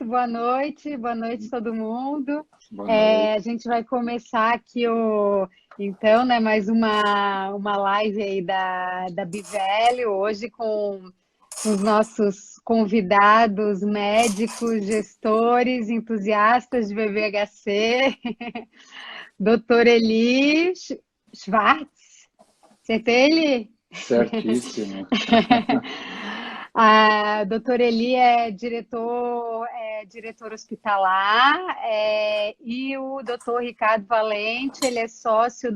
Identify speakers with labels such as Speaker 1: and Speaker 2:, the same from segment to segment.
Speaker 1: boa noite todo mundo.
Speaker 2: Boa noite.
Speaker 1: A gente vai começar aqui então, né, mais uma live aí da Bivelli, hoje com os nossos convidados médicos, gestores, entusiastas de BBHC, Dr. Eli Schwartz, acertei ele?
Speaker 2: Certíssimo.
Speaker 1: A doutora Eli diretor hospitalar, e o doutor Ricardo Valente, ele é sócio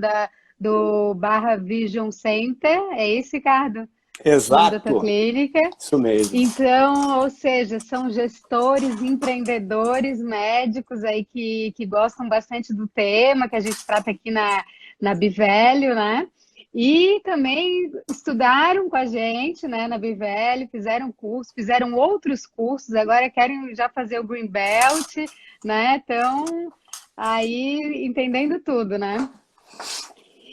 Speaker 1: do Barra Vision Center, é isso, Ricardo? O nome da tua
Speaker 3: Exato,
Speaker 1: clínica.
Speaker 3: isso mesmo.
Speaker 1: Então, ou seja, são gestores, empreendedores, médicos aí que gostam bastante do tema que a gente trata aqui na Bivelli, né? E também estudaram com a gente, né, na Bivelli, fizeram curso, fizeram outros cursos, agora querem já fazer o Green Belt, né? Então, aí entendendo tudo, né?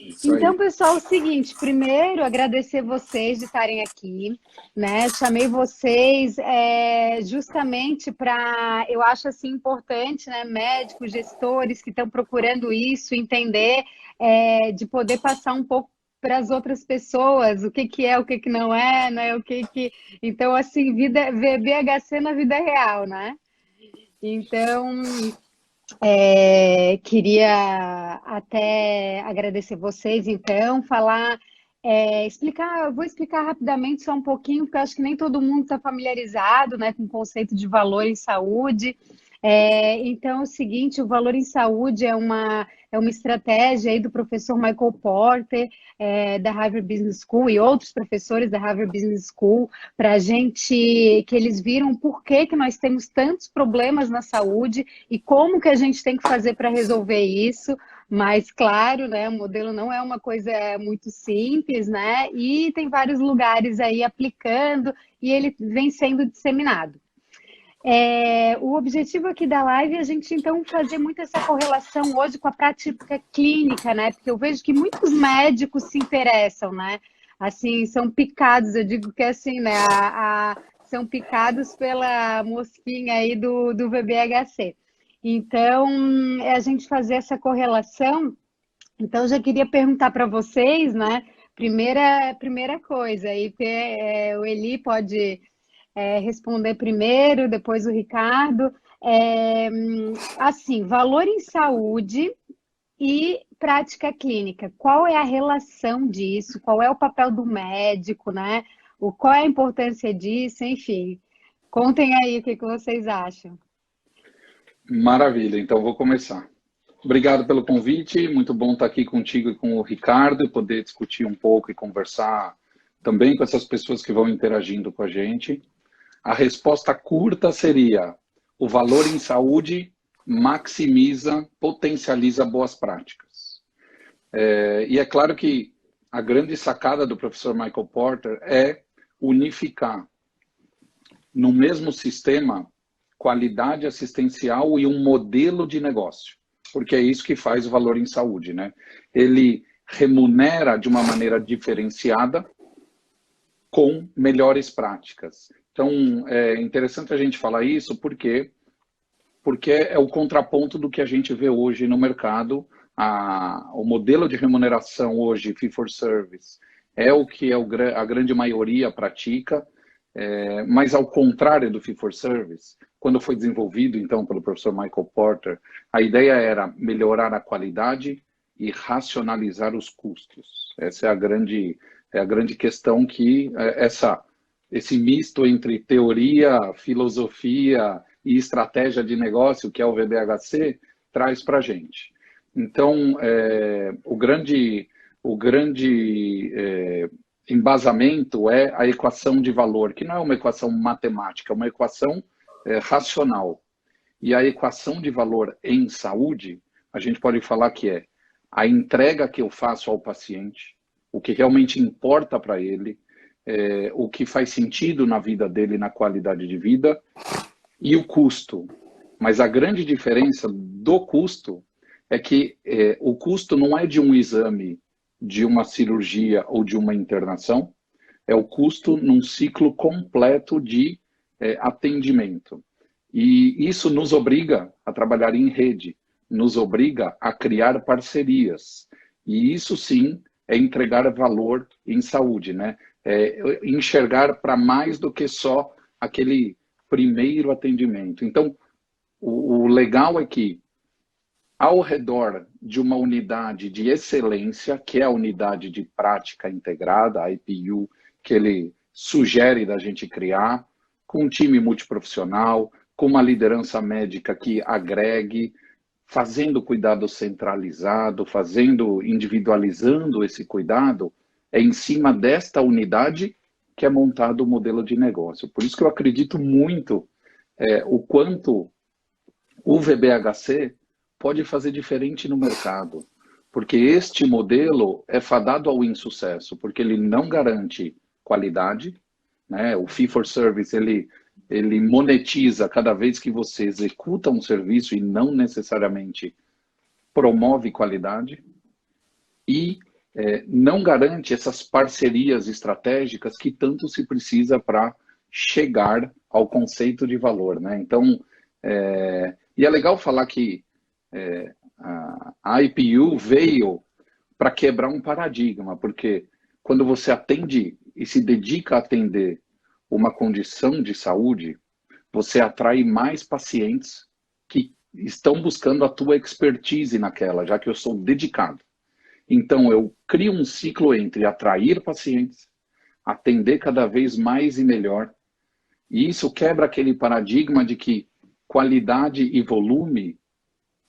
Speaker 2: Isso
Speaker 1: Então,
Speaker 2: aí.
Speaker 1: pessoal, é o seguinte, primeiro agradecer vocês de estarem aqui, né? Chamei vocês justamente para, eu acho assim importante, né? Médicos, gestores que estão procurando isso, entender, de poder passar um pouco para as outras pessoas, o que é, o que não é, né? Então, assim, BHC na vida real, né? Então, queria até agradecer vocês, então, explicar, eu vou explicar rapidamente só um pouquinho, porque eu acho que nem todo mundo está familiarizado, né, com o conceito de valor em saúde. Então, é o seguinte, o valor em saúde é uma estratégia aí do professor Michael Porter, da Harvard Business School, e outros professores da Harvard Business School, para a gente, que eles viram por que nós temos tantos problemas na saúde e como que a gente tem que fazer para resolver isso. Mas, claro, né, o modelo não é uma coisa muito simples, né? E tem vários lugares aí aplicando e ele vem sendo disseminado. O objetivo aqui da live é a gente, então, fazer muito essa correlação hoje com a prática clínica, né? Porque eu vejo que muitos médicos se interessam, né? Assim, são picados, eu digo que assim, né? São picados pela mosquinha aí do VBHC. Então, é a gente fazer essa correlação. Então, eu já queria perguntar para vocês, né? Primeira coisa, aí o Eli pode responder primeiro, depois o Ricardo. Assim, valor em saúde e prática clínica. Qual é a relação disso? Qual é o papel do médico, né? Qual é a importância disso? Enfim, contem aí o que vocês acham.
Speaker 2: Maravilha, então vou começar. Obrigado pelo convite, muito bom estar aqui contigo e com o Ricardo e poder discutir um pouco e conversar também com essas pessoas que vão interagindo com a gente. A resposta curta seria: o valor em saúde maximiza, potencializa boas práticas. E é claro que a grande sacada do professor Michael Porter é unificar no mesmo sistema qualidade assistencial e um modelo de negócio, porque é isso que faz o valor em saúde, né? Ele remunera de uma maneira diferenciada com melhores práticas. Então, é interessante a gente falar isso porque é o contraponto do que a gente vê hoje no mercado. O modelo de remuneração hoje, fee for service, é o que a grande maioria pratica, mas ao contrário do fee for service, quando foi desenvolvido então pelo professor Michael Porter, a ideia era melhorar a qualidade e racionalizar os custos. Essa é a grande questão que esse misto entre teoria, filosofia e estratégia de negócio, que é o VBHC, traz para a gente. Então, o grande embasamento é a equação de valor, que não é uma equação matemática, é uma equação racional. E a equação de valor em saúde, a gente pode falar que é a entrega que eu faço ao paciente, o que realmente importa para ele, o que faz sentido na vida dele, na qualidade de vida, e o custo. Mas a grande diferença do custo é que o custo não é de um exame, de uma cirurgia ou de uma internação, é o custo num ciclo completo de atendimento. E isso nos obriga a trabalhar em rede, nos obriga a criar parcerias. E isso sim é entregar valor em saúde, né? É enxergar para mais do que só aquele primeiro atendimento. Então, o legal é que ao redor de uma unidade de excelência, que é a unidade de prática integrada, a IPU, que ele sugere da gente criar, com um time multiprofissional, com uma liderança médica que agregue, fazendo cuidado centralizado, individualizando esse cuidado, é em cima desta unidade que é montado o modelo de negócio. Por isso que eu acredito muito o quanto o VBHC pode fazer diferente no mercado, porque este modelo é fadado ao insucesso, porque ele não garante qualidade, né? O fee for service, ele monetiza cada vez que você executa um serviço e não necessariamente promove qualidade, e não garante essas parcerias estratégicas que tanto se precisa para chegar ao conceito de valor, né? Então, e é legal falar que a IPU veio para quebrar um paradigma, porque quando você atende e se dedica a atender uma condição de saúde, você atrai mais pacientes que estão buscando a tua expertise naquela, já que eu sou dedicado. Então, eu crio um ciclo entre atrair pacientes, atender cada vez mais e melhor, e isso quebra aquele paradigma de que qualidade e volume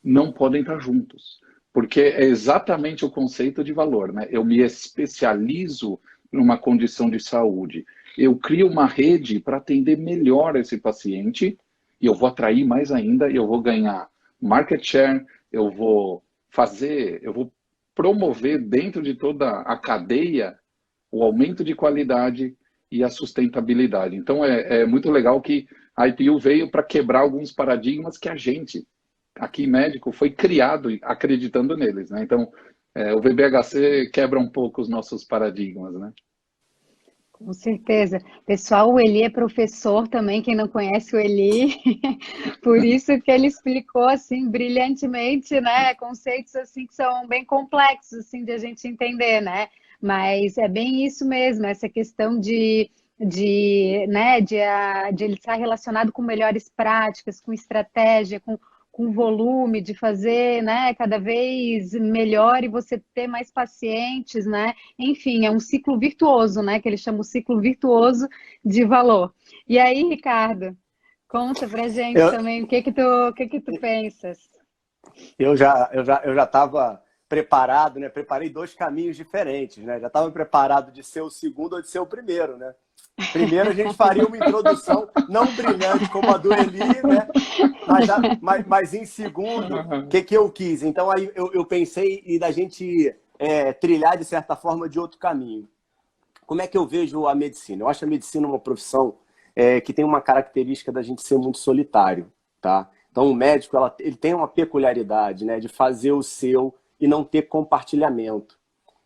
Speaker 2: não podem estar juntos, porque é exatamente o conceito de valor, né? Eu me especializo numa condição de saúde, eu crio uma rede para atender melhor esse paciente e eu vou atrair mais ainda, eu vou ganhar market share, eu vou promover dentro de toda a cadeia o aumento de qualidade e a sustentabilidade. Então é muito legal que a IPU veio para quebrar alguns paradigmas que a gente aqui médico foi criado acreditando neles, né? Então, o VBHC quebra um pouco os nossos paradigmas, né?
Speaker 1: Com certeza. Pessoal, o Eli é professor também, quem não conhece o Eli, por isso que ele explicou assim brilhantemente, né, conceitos assim que são bem complexos assim de a gente entender, né? Mas é bem isso mesmo, essa questão de ele estar relacionado com melhores práticas, com estratégia, com volume, de fazer, né, cada vez melhor e você ter mais pacientes, né? Enfim, é um ciclo virtuoso, né? Que ele chama o ciclo virtuoso de valor. E aí, Ricardo, conta pra gente
Speaker 3: Eu,
Speaker 1: também o que que tu pensas.
Speaker 3: eu já estava preparado, né? Preparei dois caminhos diferentes, né? Já estava preparado de ser o segundo ou de ser o primeiro, né? Primeiro a gente faria uma introdução não brilhante como a do Eli, né? Mas em segundo, o que eu quis? Então aí eu pensei em da gente trilhar de certa forma de outro caminho. Como é que eu vejo a medicina? Eu acho a medicina uma profissão que tem uma característica da gente ser muito solitário, tá? Então o médico ele tem uma peculiaridade, né, de fazer o seu e não ter compartilhamento.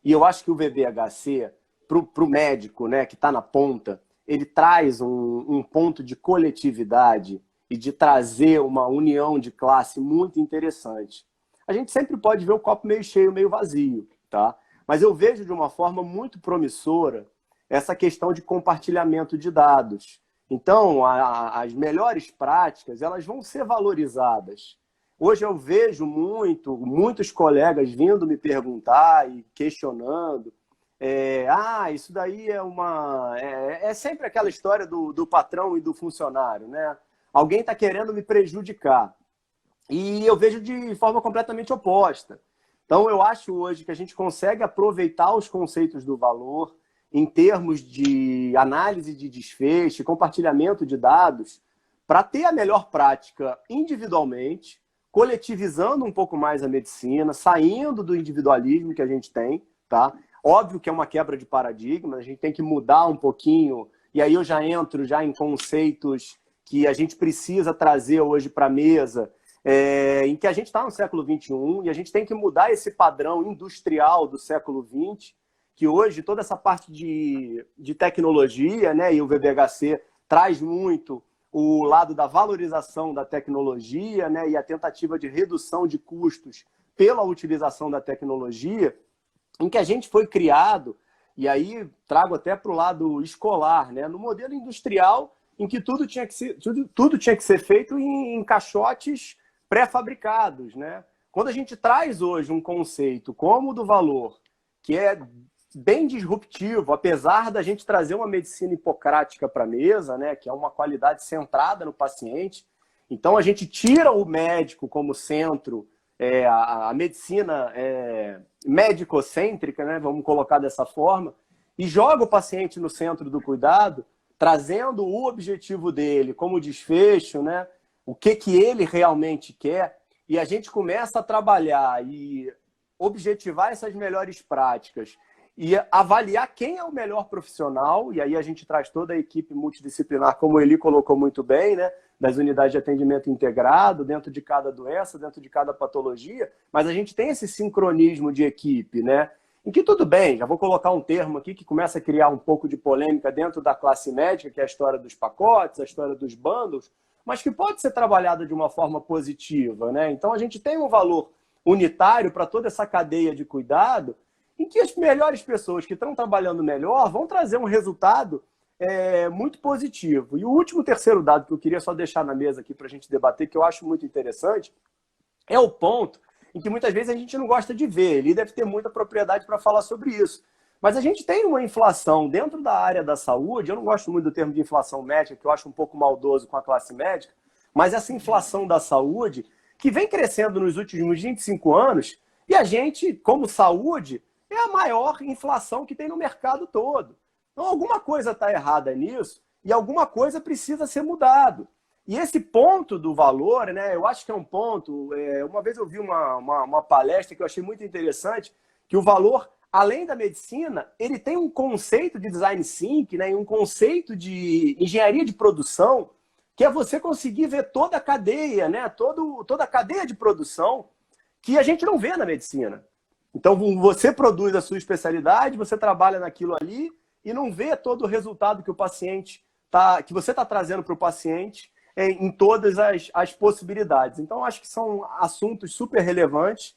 Speaker 3: E eu acho que o VBHC, para o médico, né, que está na ponta, ele traz um ponto de coletividade e de trazer uma união de classe muito interessante. A gente sempre pode ver o copo meio cheio, meio vazio, tá? Mas eu vejo de uma forma muito promissora essa questão de compartilhamento de dados. Então, as melhores práticas, elas vão ser valorizadas. Hoje eu vejo muitos colegas vindo me perguntar e questionando. Isso daí é sempre aquela história do patrão e do funcionário, né? Alguém está querendo me prejudicar. E eu vejo de forma completamente oposta. Então, eu acho hoje que a gente consegue aproveitar os conceitos do valor em termos de análise de desfecho, compartilhamento de dados, para ter a melhor prática individualmente, coletivizando um pouco mais a medicina, saindo do individualismo que a gente tem, tá? Óbvio que é uma quebra de paradigma, a gente tem que mudar um pouquinho, e aí eu já entro em conceitos que a gente precisa trazer hoje para a mesa, em que a gente está no século XXI e a gente tem que mudar esse padrão industrial do século XX, que hoje toda essa parte de tecnologia, né, e o VBHC traz muito o lado da valorização da tecnologia, né, e a tentativa de redução de custos pela utilização da tecnologia, em que a gente foi criado, e aí trago até para o lado escolar, né, no modelo industrial, em que tudo tinha que ser feito em caixotes pré-fabricados, né? Quando a gente traz hoje um conceito como o do valor, que é bem disruptivo, apesar da gente trazer uma medicina hipocrática para a mesa, né, que é uma qualidade centrada no paciente, então a gente tira o médico como centro, a medicina médico-cêntrica, né, vamos colocar dessa forma, e joga o paciente no centro do cuidado, trazendo o objetivo dele como desfecho, né, o que ele realmente quer, e a gente começa a trabalhar e objetivar essas melhores práticas e avaliar quem é o melhor profissional, e aí a gente traz toda a equipe multidisciplinar, como ele colocou muito bem, né, das unidades de atendimento integrado, dentro de cada doença, dentro de cada patologia, mas a gente tem esse sincronismo de equipe, né, em que tudo bem, já vou colocar um termo aqui que começa a criar um pouco de polêmica dentro da classe médica, que é a história dos pacotes, a história dos bundles, mas que pode ser trabalhada de uma forma positiva, né? Então a gente tem um valor unitário para toda essa cadeia de cuidado, em que as melhores pessoas que estão trabalhando melhor vão trazer um resultado muito positivo. E o último, terceiro dado que eu queria só deixar na mesa aqui para a gente debater, que eu acho muito interessante, é o ponto em que muitas vezes a gente não gosta de ver. Ele deve ter muita propriedade para falar sobre isso. Mas a gente tem uma inflação dentro da área da saúde, eu não gosto muito do termo de inflação médica, que eu acho um pouco maldoso com a classe médica, mas essa inflação da saúde, que vem crescendo nos últimos 25 anos, e a gente, como saúde, é a maior inflação que tem no mercado todo. Então, alguma coisa está errada nisso e alguma coisa precisa ser mudado. E esse ponto do valor, né, eu acho que é um ponto... uma vez eu vi uma palestra que eu achei muito interessante, que o valor, além da medicina, ele tem um conceito de design thinking, né, e um conceito de engenharia de produção, que é você conseguir ver toda a cadeia, né, toda a cadeia de produção que a gente não vê na medicina. Então, você produz a sua especialidade, você trabalha naquilo ali e não vê todo o resultado que o paciente que você está trazendo para o paciente em todas as possibilidades. Então, acho que são assuntos super relevantes.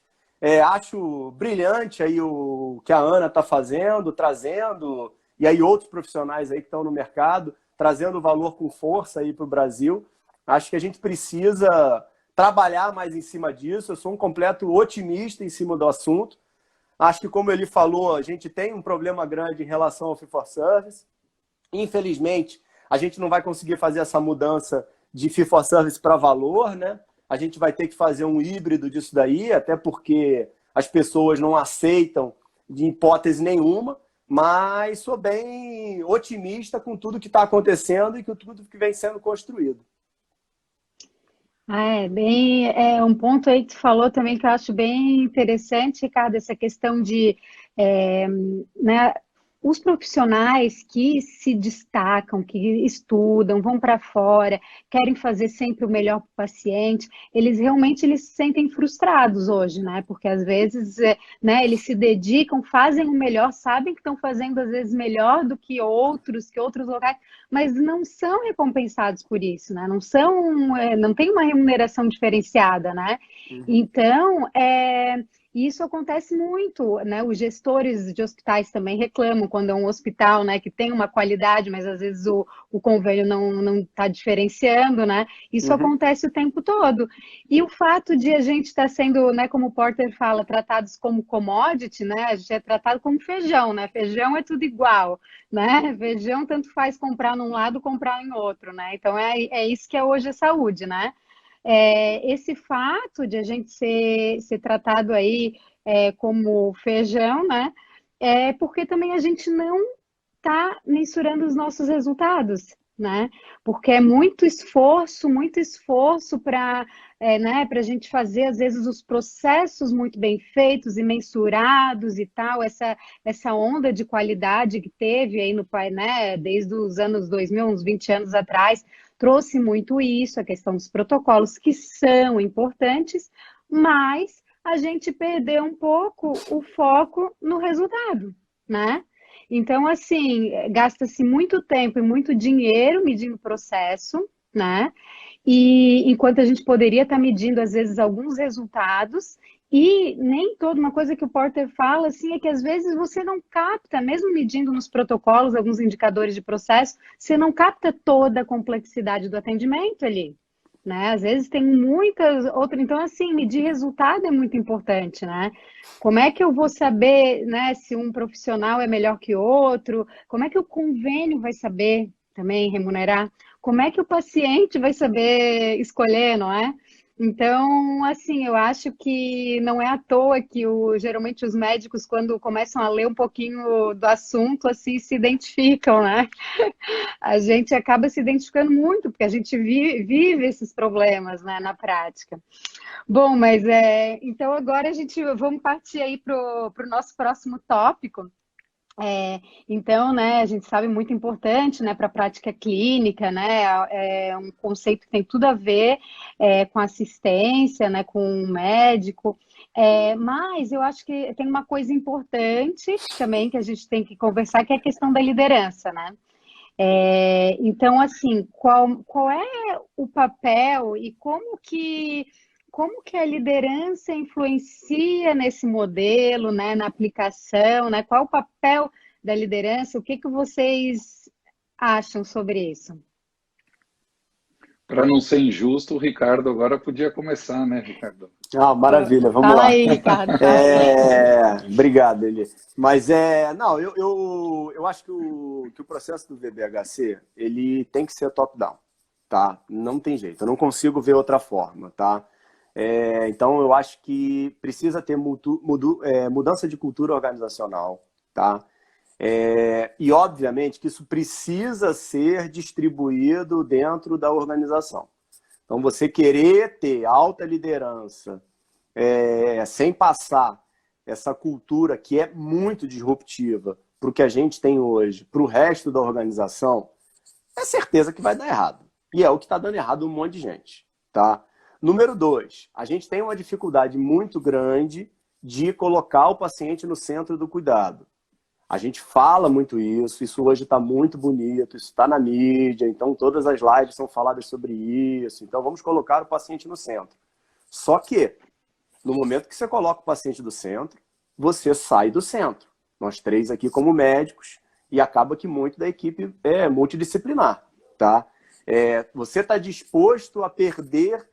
Speaker 3: Acho brilhante aí o que a Ana está fazendo, trazendo, e aí outros profissionais aí que estão no mercado, trazendo valor com força aí para o Brasil. Acho que a gente precisa trabalhar mais em cima disso. Eu sou um completo otimista em cima do assunto. Acho que, como ele falou, a gente tem um problema grande em relação ao fee-for-service. Infelizmente, a gente não vai conseguir fazer essa mudança de fee-for-service para valor, né? A gente vai ter que fazer um híbrido disso daí, até porque as pessoas não aceitam de hipótese nenhuma, mas sou bem otimista com tudo que está acontecendo e com tudo que vem sendo construído.
Speaker 1: É um ponto aí que tu falou também que eu acho bem interessante, Ricardo, essa questão de né, os profissionais que se destacam, que estudam, vão para fora, querem fazer sempre o melhor para o paciente, eles se sentem frustrados hoje, né? Porque às vezes né, eles se dedicam, fazem o melhor, sabem que estão fazendo às vezes melhor do que outros locais, mas não são recompensados por isso, né? Não tem uma remuneração diferenciada, né? Então, isso acontece muito, né? Os gestores de hospitais também reclamam quando é um hospital, né, que tem uma qualidade, mas às vezes o convênio não está diferenciando, né? Isso acontece o tempo todo. E o fato de a gente estar sendo, né, como o Porter fala, tratados como commodity, né? A gente é tratado como feijão, né? Feijão é tudo igual, né? Feijão tanto faz comprar num lado, comprar em outro, né? Então é isso que é hoje a saúde, né? Esse fato de a gente ser tratado aí como feijão, né? Porque também a gente não está mensurando os nossos resultados, né? Porque é muito esforço para né, para a gente fazer, às vezes, os processos muito bem feitos e mensurados e tal, essa onda de qualidade que teve aí no pai, né, desde os anos 2000, uns 20 anos atrás, trouxe muito isso, a questão dos protocolos, que são importantes, mas a gente perdeu um pouco o foco no resultado, né? Então, assim, gasta-se muito tempo e muito dinheiro medindo o processo, né? E enquanto a gente poderia estar medindo, às vezes, alguns resultados, e nem toda uma coisa que o Porter fala, assim, é que às vezes você não capta, mesmo medindo nos protocolos, alguns indicadores de processo, você não capta toda a complexidade do atendimento ali, né? Às vezes tem muitas outras, então, assim, medir resultado é muito importante, né? Como é que eu vou saber, né, se um profissional é melhor que outro? Como é que o convênio vai saber também remunerar? Como é que o paciente vai saber escolher, não é? Então, assim, eu acho que não é à toa que geralmente os médicos, quando começam a ler um pouquinho do assunto, assim, se identificam, né? A gente acaba se identificando muito, porque a gente vive esses problemas, né, na prática. Bom, mas então agora vamos partir aí para o nosso próximo tópico. Então, né, a gente sabe muito importante, né, para a prática clínica, né, é um conceito que tem tudo a ver com assistência, né, com o médico, mas eu acho que tem uma coisa importante também que a gente tem que conversar, que é a questão da liderança, né? Então, assim, qual é o papel e como que a liderança influencia nesse modelo, né, na aplicação, né? Qual o papel da liderança? O que vocês acham sobre isso?
Speaker 2: Para não ser injusto, o Ricardo agora podia começar, né, Ricardo?
Speaker 3: Ah, maravilha, vamos
Speaker 1: Fala
Speaker 3: lá.
Speaker 1: aí, Ricardo, fala aí.
Speaker 3: Obrigado, Eli. Mas não, eu acho que o processo do VBHC, ele tem que ser top-down, tá? Não tem jeito, eu não consigo ver outra forma, tá? Então, eu acho que precisa ter mudança de cultura organizacional, tá? E, obviamente, que isso precisa ser distribuído dentro da organização. Então, você querer ter alta liderança sem passar essa cultura que é muito disruptiva para o que a gente tem hoje, para o resto da organização, é certeza que vai dar errado. E é o que está dando errado um monte de gente, tá? Número 2, a gente tem uma dificuldade muito grande de colocar o paciente no centro do cuidado. A gente fala muito isso hoje está muito bonito, isso está na mídia, então todas as lives são faladas sobre isso, então vamos colocar o paciente no centro. Só que, no momento que você coloca o paciente do centro, você sai do centro. Nós três aqui como médicos, e acaba que muito da equipe é multidisciplinar, tá? Você está disposto a perder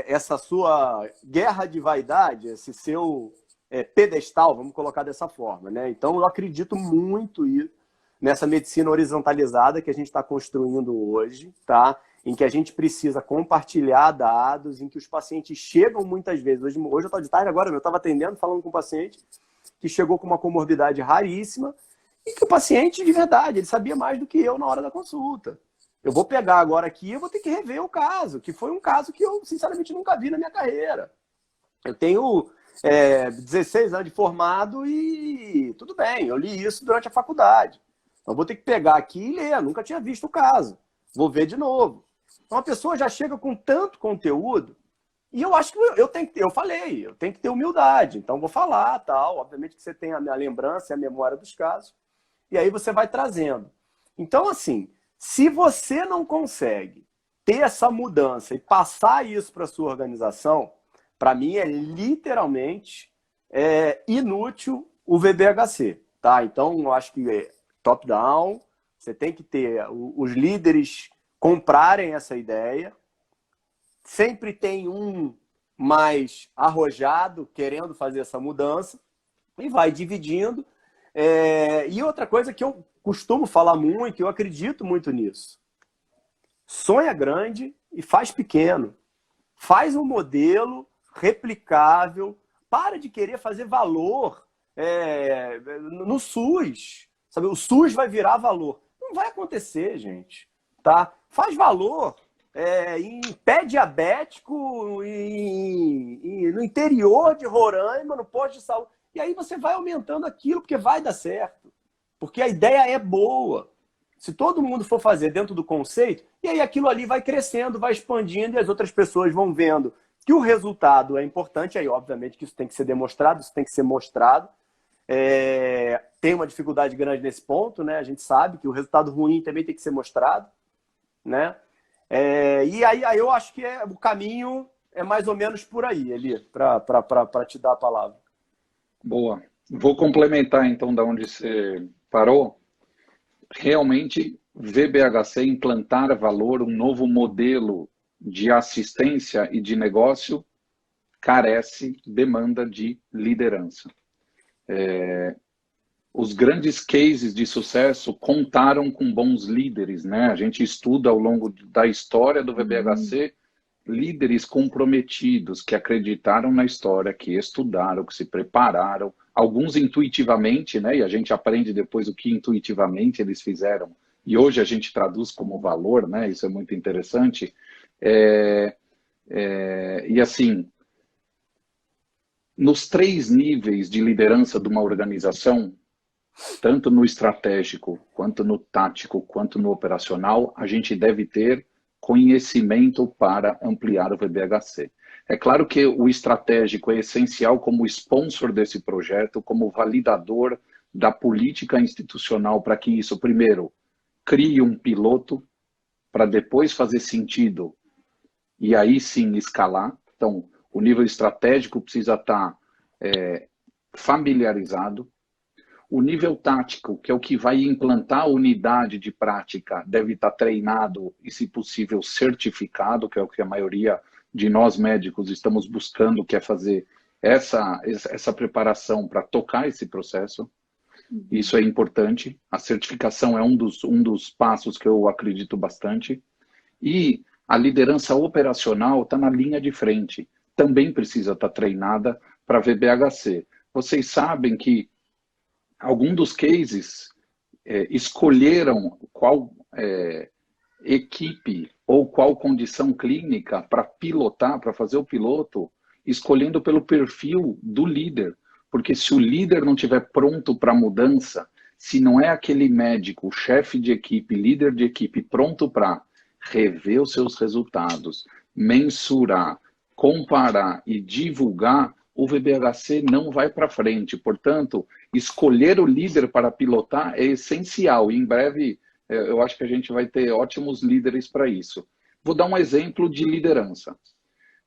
Speaker 3: essa sua guerra de vaidade, esse seu pedestal, vamos colocar dessa forma, né? Então, eu acredito muito nessa medicina horizontalizada que a gente está construindo hoje, tá? Em que a gente precisa compartilhar dados, em que os pacientes chegam muitas vezes. Hoje eu estou de tarde agora, eu estava atendendo, falando com um paciente que chegou com uma comorbidade raríssima e que o paciente, de verdade, ele sabia mais do que eu na hora da consulta. Eu vou pegar agora aqui e eu vou ter que rever o caso, que foi um caso que eu, sinceramente, nunca vi na minha carreira. Eu tenho 16 anos de formado e tudo bem, eu li isso durante a faculdade. Então, vou ter que pegar aqui e ler, nunca tinha visto o caso. Vou ver de novo. Então, a pessoa já chega com tanto conteúdo e eu acho que eu tenho que ter humildade. Então, vou falar, tal. Obviamente que você tem a minha lembrança e a memória dos casos. E aí você vai trazendo. Então, assim, se você não consegue ter essa mudança e passar isso para a sua organização, para mim é literalmente inútil o VBHC, tá? Então, eu acho que top-down, você tem que ter os líderes comprarem essa ideia. Sempre tem um mais arrojado querendo fazer essa mudança e vai dividindo. E outra coisa que eu costumo falar muito, eu acredito muito nisso. Sonha grande e faz pequeno. Faz um modelo replicável. Para de querer fazer valor no SUS. Sabe? O SUS vai virar valor. Não vai acontecer, gente. Tá? Faz valor em pé diabético, no interior de Roraima, no posto de saúde. E aí você vai aumentando aquilo, porque vai dar certo. Porque a ideia é boa. Se todo mundo for fazer dentro do conceito, e aí aquilo ali vai crescendo, vai expandindo, e as outras pessoas vão vendo que o resultado é importante. Aí, obviamente, que isso tem que ser demonstrado, isso tem que ser mostrado. Tem uma dificuldade grande nesse ponto, né? A gente sabe que o resultado ruim também tem que ser mostrado, né? E aí eu acho que o caminho é mais ou menos por aí, Eli, para te dar a palavra.
Speaker 2: Boa. Vou complementar, então, da onde você parou. Realmente, VBHC implantar valor, um novo modelo de assistência e de negócio, carece, demanda de liderança. Os grandes cases de sucesso contaram com bons líderes, né? A gente estuda ao longo da história do VBHC líderes comprometidos que acreditaram na história, que estudaram, que se prepararam, alguns intuitivamente, né? E a gente aprende depois o que intuitivamente eles fizeram. E hoje a gente traduz como valor, né? Isso é muito interessante. E assim, nos 3 níveis de liderança de uma organização, tanto no estratégico, quanto no tático, quanto no operacional, a gente deve ter conhecimento para ampliar o VBHC. É claro que o estratégico é essencial como sponsor desse projeto, como validador da política institucional para que isso, primeiro, crie um piloto, para depois fazer sentido e aí sim escalar. Então, o nível estratégico precisa estar familiarizado. O nível tático, que é o que vai implantar a unidade de prática, deve estar treinado e, se possível, certificado, que é o que a maioria de nós médicos estamos buscando, que é fazer essa preparação para tocar esse processo. Isso é importante. A certificação é um dos passos que eu acredito bastante. E a liderança operacional está na linha de frente. Também precisa estar treinada para VBHC. Vocês sabem que alguns dos cases escolheram qual equipe ou qual condição clínica para pilotar, para fazer o piloto, escolhendo pelo perfil do líder. Porque se o líder não estiver pronto para a mudança, se não é aquele médico, chefe de equipe, líder de equipe, pronto para rever os seus resultados, mensurar, comparar e divulgar, o VBHC não vai para frente. Portanto, escolher o líder para pilotar é essencial. E em breve, eu acho que a gente vai ter ótimos líderes para isso. Vou dar um exemplo de liderança.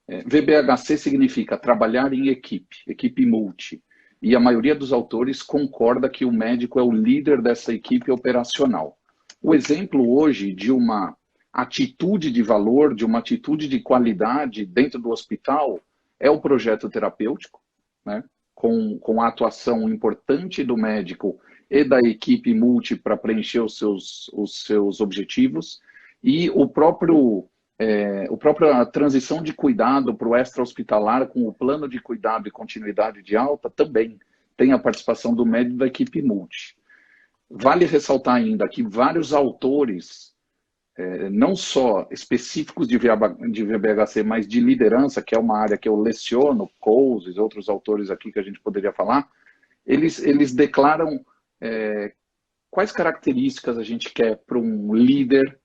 Speaker 2: VBHC significa trabalhar em equipe multi. E a maioria dos autores concorda que o médico é o líder dessa equipe operacional. O exemplo hoje de uma atitude de valor, de uma atitude de qualidade dentro do hospital, é o projeto terapêutico, né? Com a atuação importante do médico e da equipe multi para preencher os seus objetivos, e a própria transição de cuidado para o extra-hospitalar com o plano de cuidado e continuidade de alta também tem a participação do médico da equipe multi. Vale ressaltar ainda que vários autores, não só específicos de VBHC, mas de liderança, que é uma área que eu leciono, Coles, outros autores aqui que a gente poderia falar, eles declaram quais características a gente quer para um líder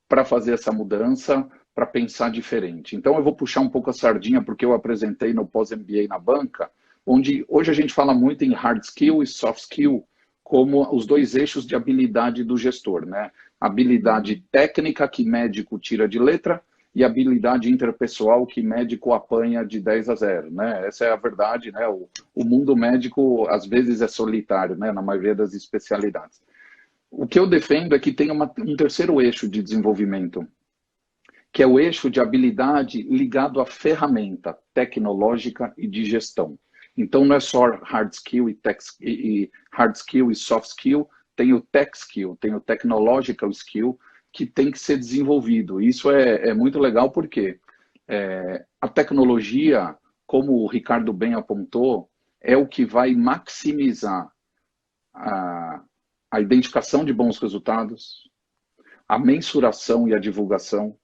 Speaker 2: para fazer essa mudança, para pensar diferente. Então eu vou puxar um pouco a sardinha, porque eu apresentei no pós-MBA na banca, onde hoje a gente fala muito em hard skill e soft skill, como os 2 eixos de habilidade do gestor, né? Habilidade técnica, que médico tira de letra, e habilidade interpessoal, que médico apanha de 10-0, né? Essa é a verdade, né? O mundo médico, às vezes, é solitário, né? Na maioria das especialidades. O que eu defendo é que tem um 3º eixo de desenvolvimento, que é o eixo de habilidade ligado à ferramenta tecnológica e de gestão. Então, não é só hard skill hard skill e soft skill, tem o tech skill, tem o technological skill, que tem que ser desenvolvido. Isso é muito legal porque a tecnologia, como o Ricardo bem apontou, é o que vai maximizar a identificação de bons resultados, a mensuração e a divulgação.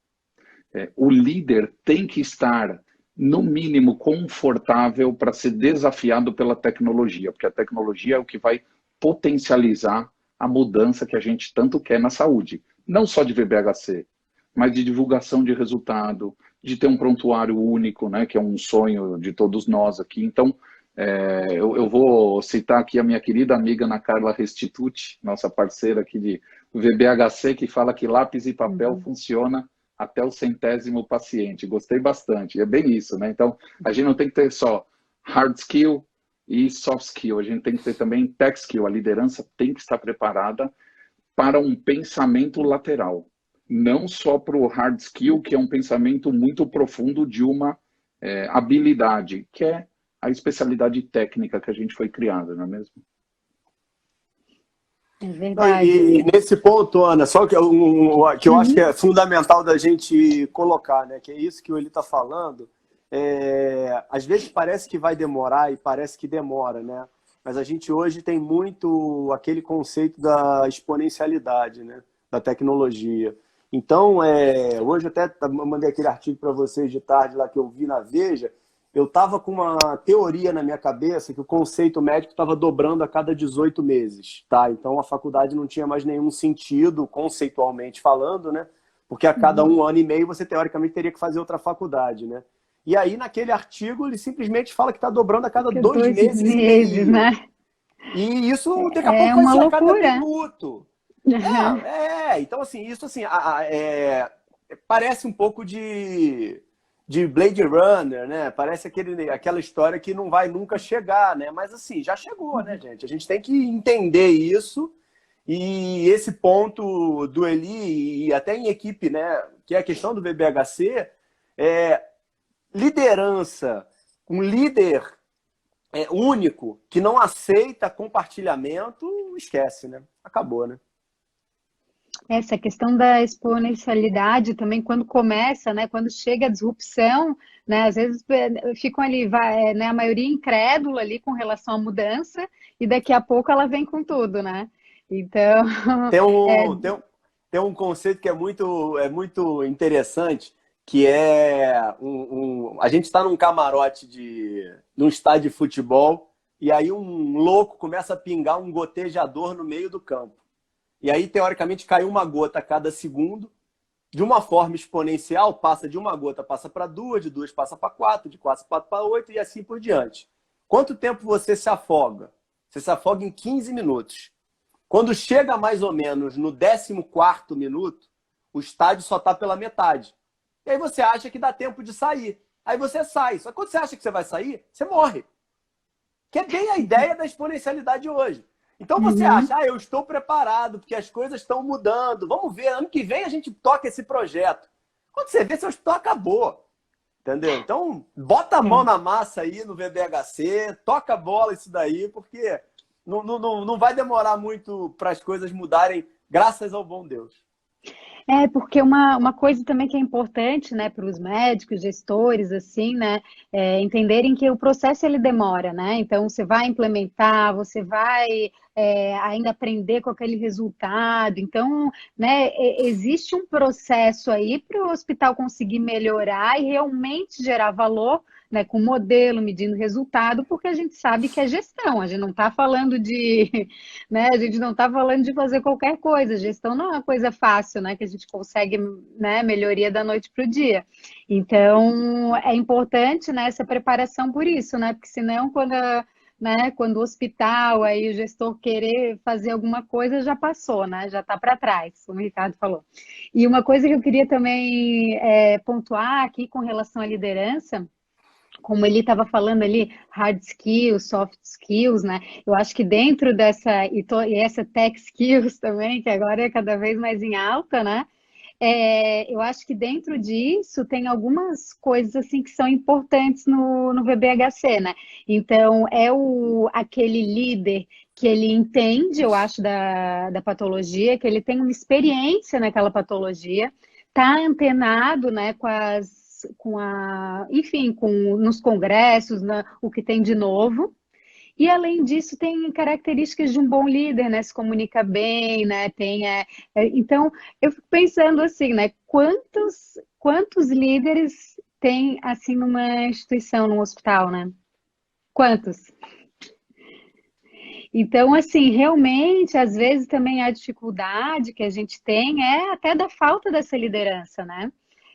Speaker 2: O líder tem que estar, no mínimo, confortável para ser desafiado pela tecnologia, porque a tecnologia é o que vai potencializar a mudança que a gente tanto quer na saúde. Não só de VBHC, mas de divulgação de resultado, de ter um prontuário único, né, que é um sonho de todos nós aqui. Então, eu vou citar aqui a minha querida amiga Ana Carla Restituti, nossa parceira aqui de VBHC, que fala que lápis e papel funciona até o centésimo paciente. Gostei bastante. É bem isso, né? Então, a gente não tem que ter só hard skill e soft skill. A gente tem que ter também tech skill. A liderança tem que estar preparada para um pensamento lateral. Não só para o hard skill, que é um pensamento muito profundo de uma habilidade, que é a especialidade técnica que a gente foi criada, não é mesmo?
Speaker 1: É
Speaker 3: Não,
Speaker 1: verdade.
Speaker 3: e nesse ponto, Ana, só que eu acho que é fundamental da gente colocar, né? Que é isso que o Eli está falando. Às vezes parece que vai demorar e parece que demora, né? Mas a gente hoje tem muito aquele conceito da exponencialidade, né? Da tecnologia. Então, hoje eu até mandei aquele artigo para vocês de tarde lá que eu vi na Veja. Eu estava com uma teoria na minha cabeça que o conceito médico estava dobrando a cada 18 meses, tá? Então a faculdade não tinha mais nenhum sentido, conceitualmente falando, né? Porque a cada 1 ano e meio você teoricamente teria que fazer outra faculdade, né? E aí naquele artigo ele simplesmente fala que está dobrando a cada 2 meses e meio.
Speaker 1: Né?
Speaker 3: E isso daqui a pouco
Speaker 1: É
Speaker 3: vai
Speaker 1: uma
Speaker 3: ser a cada
Speaker 1: loucura.
Speaker 3: minuto. Então assim, isso assim, parece um pouco de Blade Runner, né? Parece aquela história que não vai nunca chegar, né? Mas assim, já chegou, né, gente? A gente tem que entender isso e esse ponto do Eli e até em equipe, né? Que é a questão do BBHC, liderança, um líder único que não aceita compartilhamento, esquece, né? Acabou, né?
Speaker 1: Essa questão da exponencialidade também, quando começa, né, quando chega a disrupção, né, às vezes ficam ali, né, a maioria incrédula ali com relação à mudança, e daqui a pouco ela vem com tudo, né? Então,
Speaker 3: tem um conceito que é muito interessante, que a gente está num camarote de um estádio de futebol, e aí um louco começa a pingar um gotejador no meio do campo. E aí, teoricamente, cai uma gota a cada segundo, de uma forma exponencial, passa de uma gota, passa para 2, de 2 passa para 4, de 4 passa para 8 e assim por diante. Quanto tempo você se afoga? Você se afoga em 15 minutos. Quando chega mais ou menos no 14º minuto, o estádio só está pela metade. E aí você acha que dá tempo de sair. Aí você sai. Só que quando você acha que você vai sair, você morre. Que é bem a ideia da exponencialidade hoje. Então você acha, eu estou preparado, porque as coisas estão mudando. Vamos ver, ano que vem a gente toca esse projeto. Quando você vê, seu estoque acabou. Entendeu? Então, bota a mão na massa aí no VBHC, toca a bola isso daí, porque não vai demorar muito para as coisas mudarem, graças ao bom Deus.
Speaker 1: Porque uma coisa também que é importante, né, para os médicos, gestores, assim, né, entenderem que o processo ele demora, né? Então você vai implementar, você vai ainda aprender com aquele resultado. Então, né, existe um processo aí para o hospital conseguir melhorar e realmente gerar valor, né, com modelo, medindo resultado, porque a gente sabe que é gestão. A gente não está falando né, a gente não está falando de fazer qualquer coisa. Gestão não é uma coisa fácil, né, que a gente consegue, né, melhoria da noite para o dia. Então, é importante, né, essa preparação por isso, né, porque senão quando o hospital, aí o gestor querer fazer alguma coisa, já passou, né, já está para trás, como o Ricardo falou. E uma coisa que eu queria também pontuar aqui com relação à liderança, como ele estava falando ali, hard skills, soft skills, né? Eu acho que dentro dessa, e essa tech skills também, que agora é cada vez mais em alta, né? Eu acho que dentro disso tem algumas coisas assim que são importantes no VBHC, né? Então, aquele líder que ele entende, eu acho, da patologia, que ele tem uma experiência naquela patologia, tá antenado, né, enfim, nos congressos, o que tem de novo. E além disso, tem características de um bom líder, né? Se comunica bem, né? Então, eu fico pensando assim, né? Quantos líderes tem assim numa instituição, num hospital, né? Quantos? Então, assim, realmente, às vezes também a dificuldade que a gente tem é até da falta dessa liderança, né?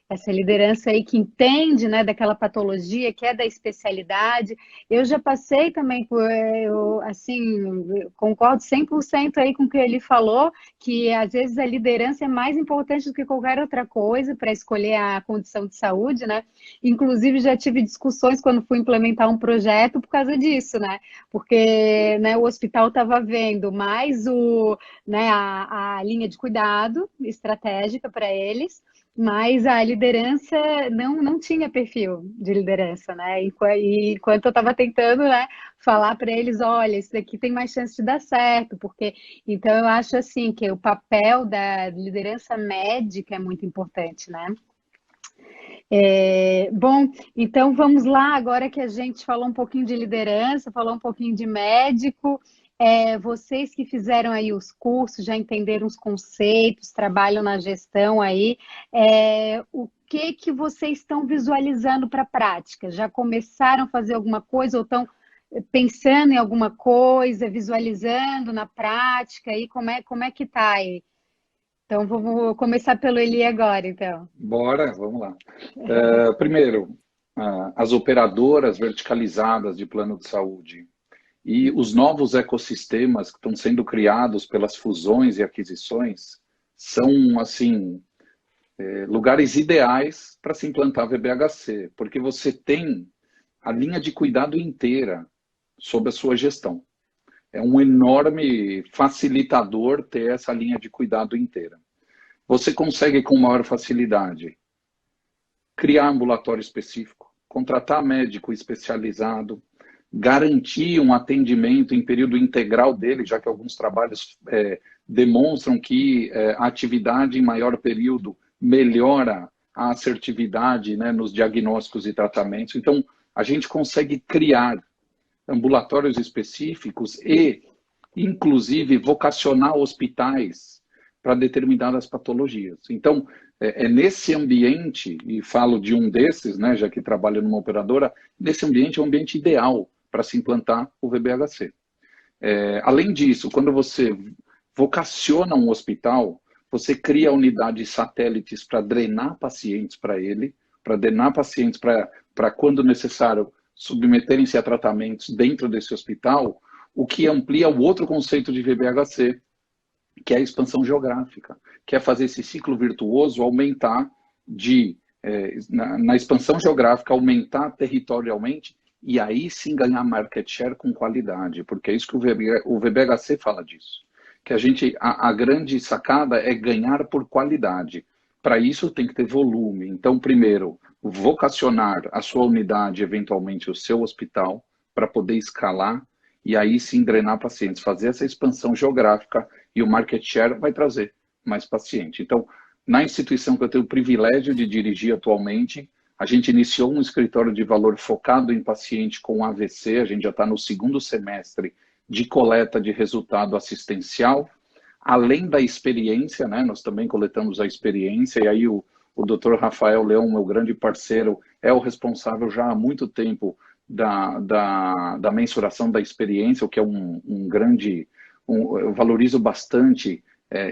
Speaker 1: essa liderança aí que entende, né, daquela patologia, que é da especialidade. Eu já passei também por, eu, assim, concordo 100% aí com o que ele falou, que às vezes a liderança é mais importante do que qualquer outra coisa para escolher a condição de saúde, né? Inclusive já tive discussões quando fui implementar um projeto por causa disso, né? Porque, né, o hospital estava vendo mais né, a linha de cuidado estratégica para eles, mas a liderança não tinha perfil de liderança, né? E enquanto eu estava tentando, né, falar para eles, olha, isso daqui tem mais chance de dar certo, porque então eu acho assim que o papel da liderança médica é muito importante, né? Bom, então vamos lá, agora que a gente falou um pouquinho de liderança, falou um pouquinho de médico, vocês que fizeram aí os cursos, já entenderam os conceitos, trabalham na gestão aí, o que vocês estão visualizando para a prática? Já começaram a fazer alguma coisa ou estão pensando em alguma coisa, visualizando na prática, e como é que está aí? Então, vou começar pelo Eli agora, então.
Speaker 2: Bora, vamos lá. Primeiro, as operadoras verticalizadas de plano de saúde e os novos ecossistemas que estão sendo criados pelas fusões e aquisições são, assim, lugares ideais para se implantar VBHC, porque você tem a linha de cuidado inteira sob a sua gestão. É um enorme facilitador ter essa linha de cuidado inteira. Você consegue, com maior facilidade, criar ambulatório específico, contratar médico especializado, garantir um atendimento em período integral dele, já que alguns trabalhos demonstram que a atividade em maior período melhora a assertividade, né, nos diagnósticos e tratamentos. Então, a gente consegue criar ambulatórios específicos e, inclusive, vocacionar hospitais para determinadas patologias. Então, é nesse ambiente, e falo de um desses, né, já que trabalho numa operadora, nesse ambiente é um ambiente ideal para se implantar o VBHC. Além disso, quando você vocaciona um hospital, você cria unidades satélites para drenar pacientes para ele, para drenar pacientes para, quando necessário, submeterem-se a tratamentos dentro desse hospital, o que amplia o outro conceito de VBHC, que é a expansão geográfica, que é fazer esse ciclo virtuoso aumentar na expansão geográfica, aumentar territorialmente e aí sim ganhar market share com qualidade, porque é isso que o VBHC fala disso. Que a grande sacada é ganhar por qualidade. Para isso tem que ter volume. Então, primeiro, vocacionar a sua unidade, eventualmente o seu hospital, para poder escalar e aí sim drenar pacientes, fazer essa expansão geográfica e o market share vai trazer mais paciente. Então, na instituição que eu tenho o privilégio de dirigir atualmente, a gente iniciou um escritório de valor focado em paciente com AVC, a gente já está no 2º semestre de coleta de resultado assistencial, além da experiência, né? Nós também coletamos a experiência, e aí o Dr. Rafael Leão, meu grande parceiro, é o responsável já há muito tempo da mensuração da experiência, o que é eu valorizo bastante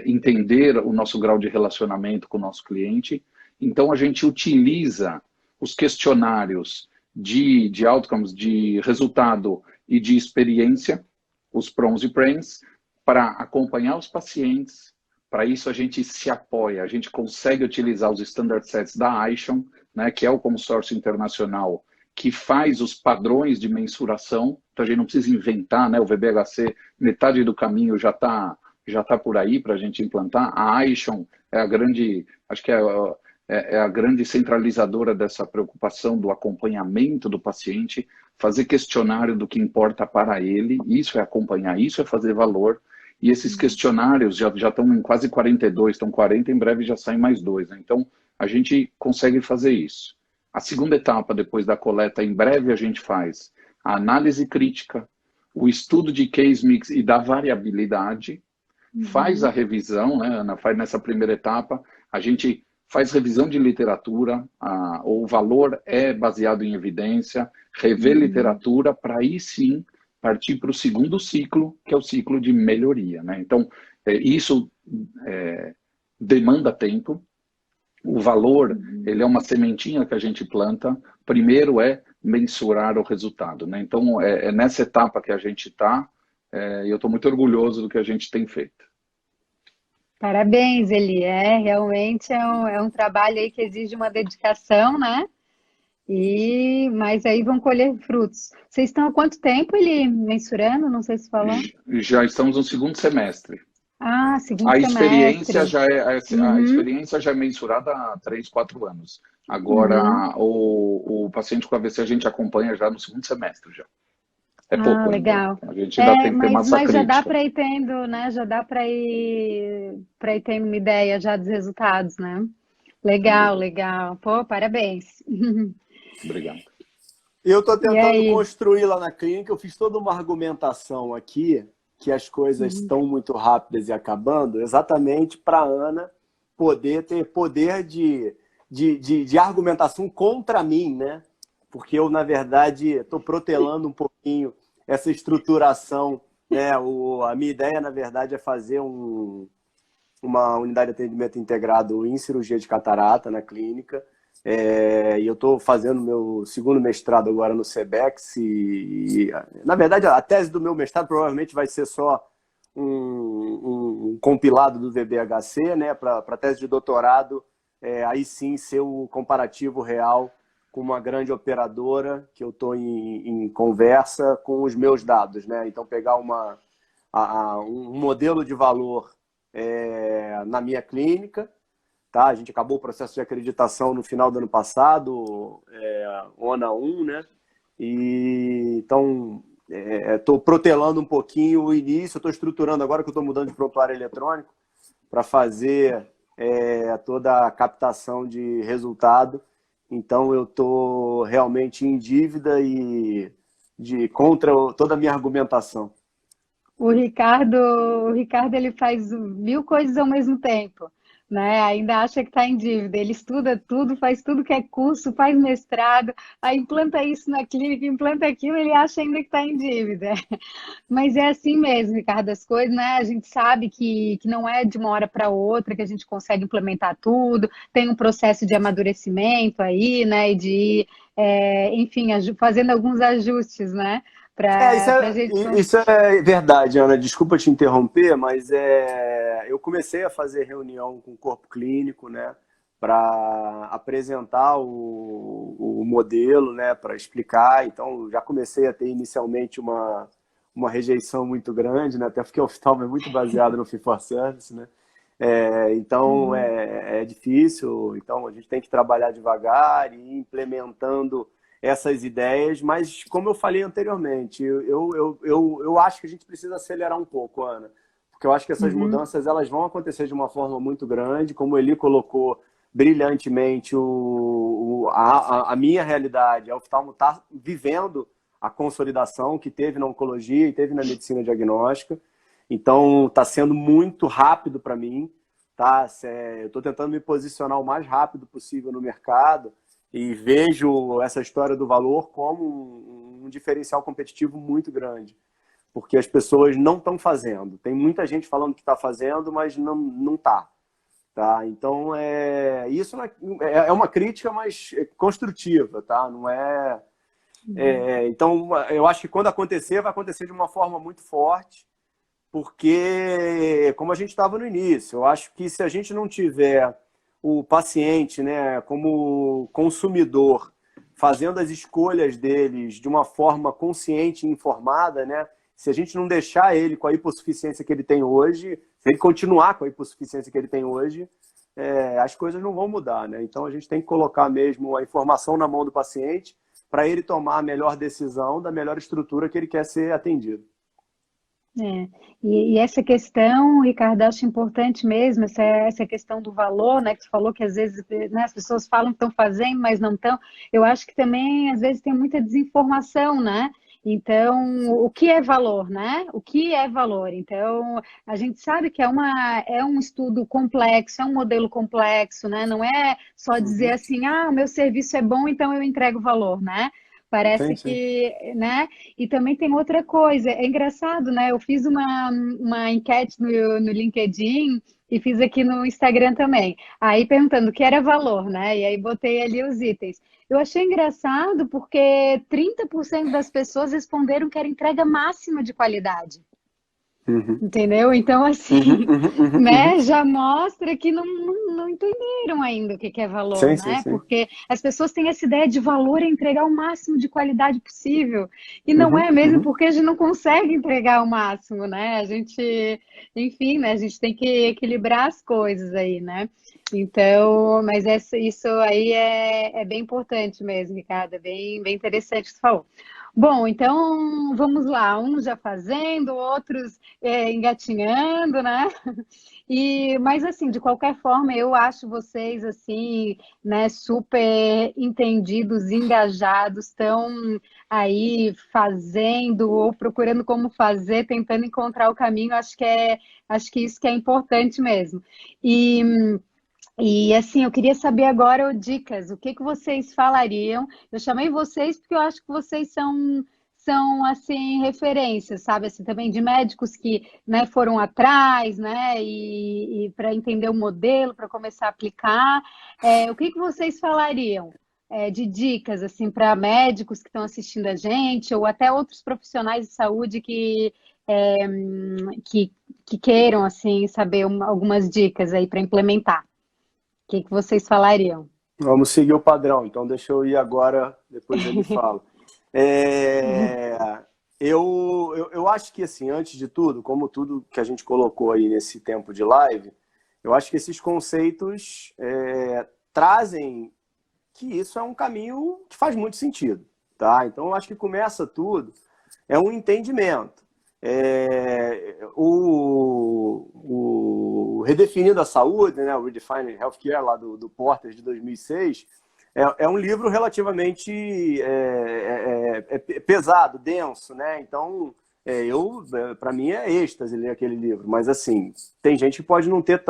Speaker 2: entender o nosso grau de relacionamento com o nosso cliente. Então, a gente utiliza os questionários de outcomes, de resultado e de experiência, os PROMs e PRAMs, para acompanhar os pacientes. Para isso, a gente se apoia, a gente consegue utilizar os standard sets da ISHON, né, que é o consórcio internacional que faz os padrões de mensuração. Então, a gente não precisa inventar, né, o VBHC, metade do caminho já tá por aí para a gente implantar. A ISHON é a grande, acho que é a grande centralizadora dessa preocupação do acompanhamento do paciente, fazer questionário do que importa para ele, isso é acompanhar, isso é fazer valor. E esses questionários já estão em quase 42, estão 40, em breve já saem mais 2. Né? Então, a gente consegue fazer isso. A segunda etapa, depois da coleta, em breve a gente faz a análise crítica, o estudo de case mix e da variabilidade, faz a revisão, né, Ana? Faz nessa primeira etapa, a gente faz revisão de literatura, o valor é baseado em evidência, rever literatura, para aí sim partir para o segundo ciclo, que é o ciclo de melhoria. Né? Então, isso demanda tempo, O valor, ele é uma sementinha que a gente planta, primeiro é mensurar o resultado, né? Então, é nessa etapa que a gente está, e eu estou muito orgulhoso do que a gente tem feito.
Speaker 1: Parabéns, Eli. Realmente é um trabalho aí que exige uma dedicação, né? Mas aí vão colher frutos. Vocês estão há quanto tempo, Eli, mensurando? Não sei se falou.
Speaker 2: Já estamos no segundo semestre.
Speaker 1: Ah, segundo
Speaker 2: A
Speaker 1: semestre.
Speaker 2: experiência já é, a experiência já é mensurada há 3, 4 anos. Agora, o paciente com AVC a gente acompanha já no segundo semestre já. É pouco ainda.
Speaker 1: Legal.
Speaker 2: A gente ainda tem que ter massa
Speaker 1: Mas já dá
Speaker 2: crítica.
Speaker 1: para ir tendo, né? Já dá para ir tendo uma ideia já dos resultados, né? Legal, legal. Pô, parabéns.
Speaker 2: Obrigado.
Speaker 3: Eu estou
Speaker 1: E
Speaker 3: tentando
Speaker 1: aí?
Speaker 3: construir lá na clínica, eu fiz toda uma argumentação aqui, que as coisas estão muito rápidas e acabando, exatamente para a Ana poder ter poder de argumentação contra mim, né? Porque eu, na verdade, estou protelando um pouquinho essa estruturação, né? A minha ideia, na verdade, é fazer uma unidade de atendimento integrado em cirurgia de catarata na clínica. E eu estou fazendo meu segundo mestrado agora no CBEX na verdade, a tese do meu mestrado provavelmente vai ser só um compilado do VBHC, né? Para a tese de doutorado, aí sim ser o comparativo real com uma grande operadora que eu estou em conversa com os meus dados, né? Então, pegar um modelo de valor na minha clínica, tá? A gente acabou o processo de acreditação no final do ano passado, ONA 1, né? Então, estou protelando um pouquinho o início, estou estruturando agora que eu estou mudando de prontuário eletrônico para fazer toda a captação de resultado. Então, eu estou realmente em dívida e contra toda a minha argumentação.
Speaker 1: O Ricardo, ele faz 1000 coisas ao mesmo tempo, né? Ainda acha que está em dívida. Ele estuda tudo, faz tudo que é curso, faz mestrado, aí implanta isso na clínica, implanta aquilo, ele acha ainda que está em dívida. Mas é assim mesmo, Ricardo, as coisas, né? A gente sabe que não é de uma hora para outra que a gente consegue implementar tudo, tem um processo de amadurecimento aí, né? E de, enfim, fazendo alguns ajustes, né? Para gente.
Speaker 3: Isso é verdade, Ana. Desculpa te interromper, mas eu comecei a fazer reunião com o corpo clínico, né, para apresentar o modelo, né, para explicar. Então, já comecei a ter inicialmente uma rejeição muito grande, né, até porque o oftalmo é muito baseado no fee-for-service, né. Então, é difícil. Então, a gente tem que trabalhar devagar e ir implementando essas ideias, mas como eu falei anteriormente, eu acho que a gente precisa acelerar um pouco, Ana, porque eu acho que essas mudanças elas vão acontecer de uma forma muito grande, como ele colocou brilhantemente a minha realidade, a oftalmo está vivendo a consolidação que teve na oncologia e teve na medicina diagnóstica, então está sendo muito rápido para mim, tá? Eu estou tentando me posicionar o mais rápido possível no mercado, e vejo essa história do valor como um diferencial competitivo muito grande, porque as pessoas não estão fazendo. Tem muita gente falando que está fazendo, mas não está. Tá? Então, isso é uma crítica, mas construtiva. Tá? Não então, eu acho que quando acontecer, vai acontecer de uma forma muito forte, porque, como a gente estava no início, eu acho que se a gente não tiver o paciente, né, como consumidor, fazendo as escolhas deles de uma forma consciente e informada, né, se a gente não deixar ele com a hipossuficiência que ele tem hoje, se ele continuar com a hipossuficiência que ele tem hoje, as coisas não vão mudar, né? Então a gente tem que colocar mesmo a informação na mão do paciente para ele tomar a melhor decisão da melhor estrutura que ele quer ser atendido.
Speaker 1: E essa questão, Ricardo, acho importante mesmo, essa questão do valor, né, que tu falou que às vezes, né, as pessoas falam que estão fazendo, mas não estão. Eu acho que também, às vezes, tem muita desinformação, né? Então, o que é valor, né? O que é valor? Então, a gente sabe que é um estudo complexo, é um modelo complexo, né? Não é só dizer assim, o meu serviço é bom, então eu entrego valor, né? Parece
Speaker 3: Sim, sim.
Speaker 1: que, né? E também tem outra coisa, é engraçado, né? Eu fiz uma enquete no LinkedIn e fiz aqui no Instagram também. Aí perguntando o que era valor, né? E aí botei ali os itens. Eu achei engraçado porque 30% das pessoas responderam que era entrega máxima de qualidade.
Speaker 3: Uhum.
Speaker 1: Entendeu? Então,
Speaker 3: Uhum,
Speaker 1: assim,
Speaker 3: uhum, uhum, uhum.
Speaker 1: né, já mostra que não entenderam ainda o que é valor,
Speaker 3: Sim, sim,
Speaker 1: né?
Speaker 3: sim.
Speaker 1: Porque as pessoas têm essa ideia de valor é entregar o máximo de qualidade possível. E não
Speaker 3: Uhum,
Speaker 1: é mesmo
Speaker 3: uhum.
Speaker 1: porque a gente não consegue entregar o máximo, né? A gente, enfim, né? A gente tem que equilibrar as coisas aí, né? Então, mas isso aí é bem importante mesmo, Ricardo, é bem interessante o que você falou. Bom, então vamos lá, uns já fazendo, outros engatinhando, né? Mas assim, de qualquer forma, eu acho vocês assim, né, super entendidos, engajados, estão aí fazendo ou procurando como fazer, tentando encontrar o caminho. Acho que isso que é importante mesmo. E assim, eu queria saber agora dicas, o que que vocês falariam? Eu chamei vocês porque eu acho que vocês são assim referências, sabe? Assim, também de médicos que, né, foram atrás, né? E para entender o modelo, para começar a aplicar. O que que vocês falariam? De dicas assim para médicos que estão assistindo a gente, ou até outros profissionais de saúde é, que, que queiram assim saber algumas dicas aí para implementar. O que que vocês falariam?
Speaker 3: Vamos seguir o padrão, então deixa eu ir agora, depois ele fala. É, eu acho que, assim, antes de tudo, como tudo que a gente colocou aí nesse tempo de live, eu acho que esses conceitos trazem que isso é um caminho que faz muito sentido, tá? Então, eu acho que começa tudo, é um entendimento. O Redefinindo a Saúde, né, o Redefining Healthcare, lá do Porter, de 2006, é um livro relativamente pesado, denso, né? Então, para mim é êxtase ler aquele livro, mas assim, tem gente que pode não ter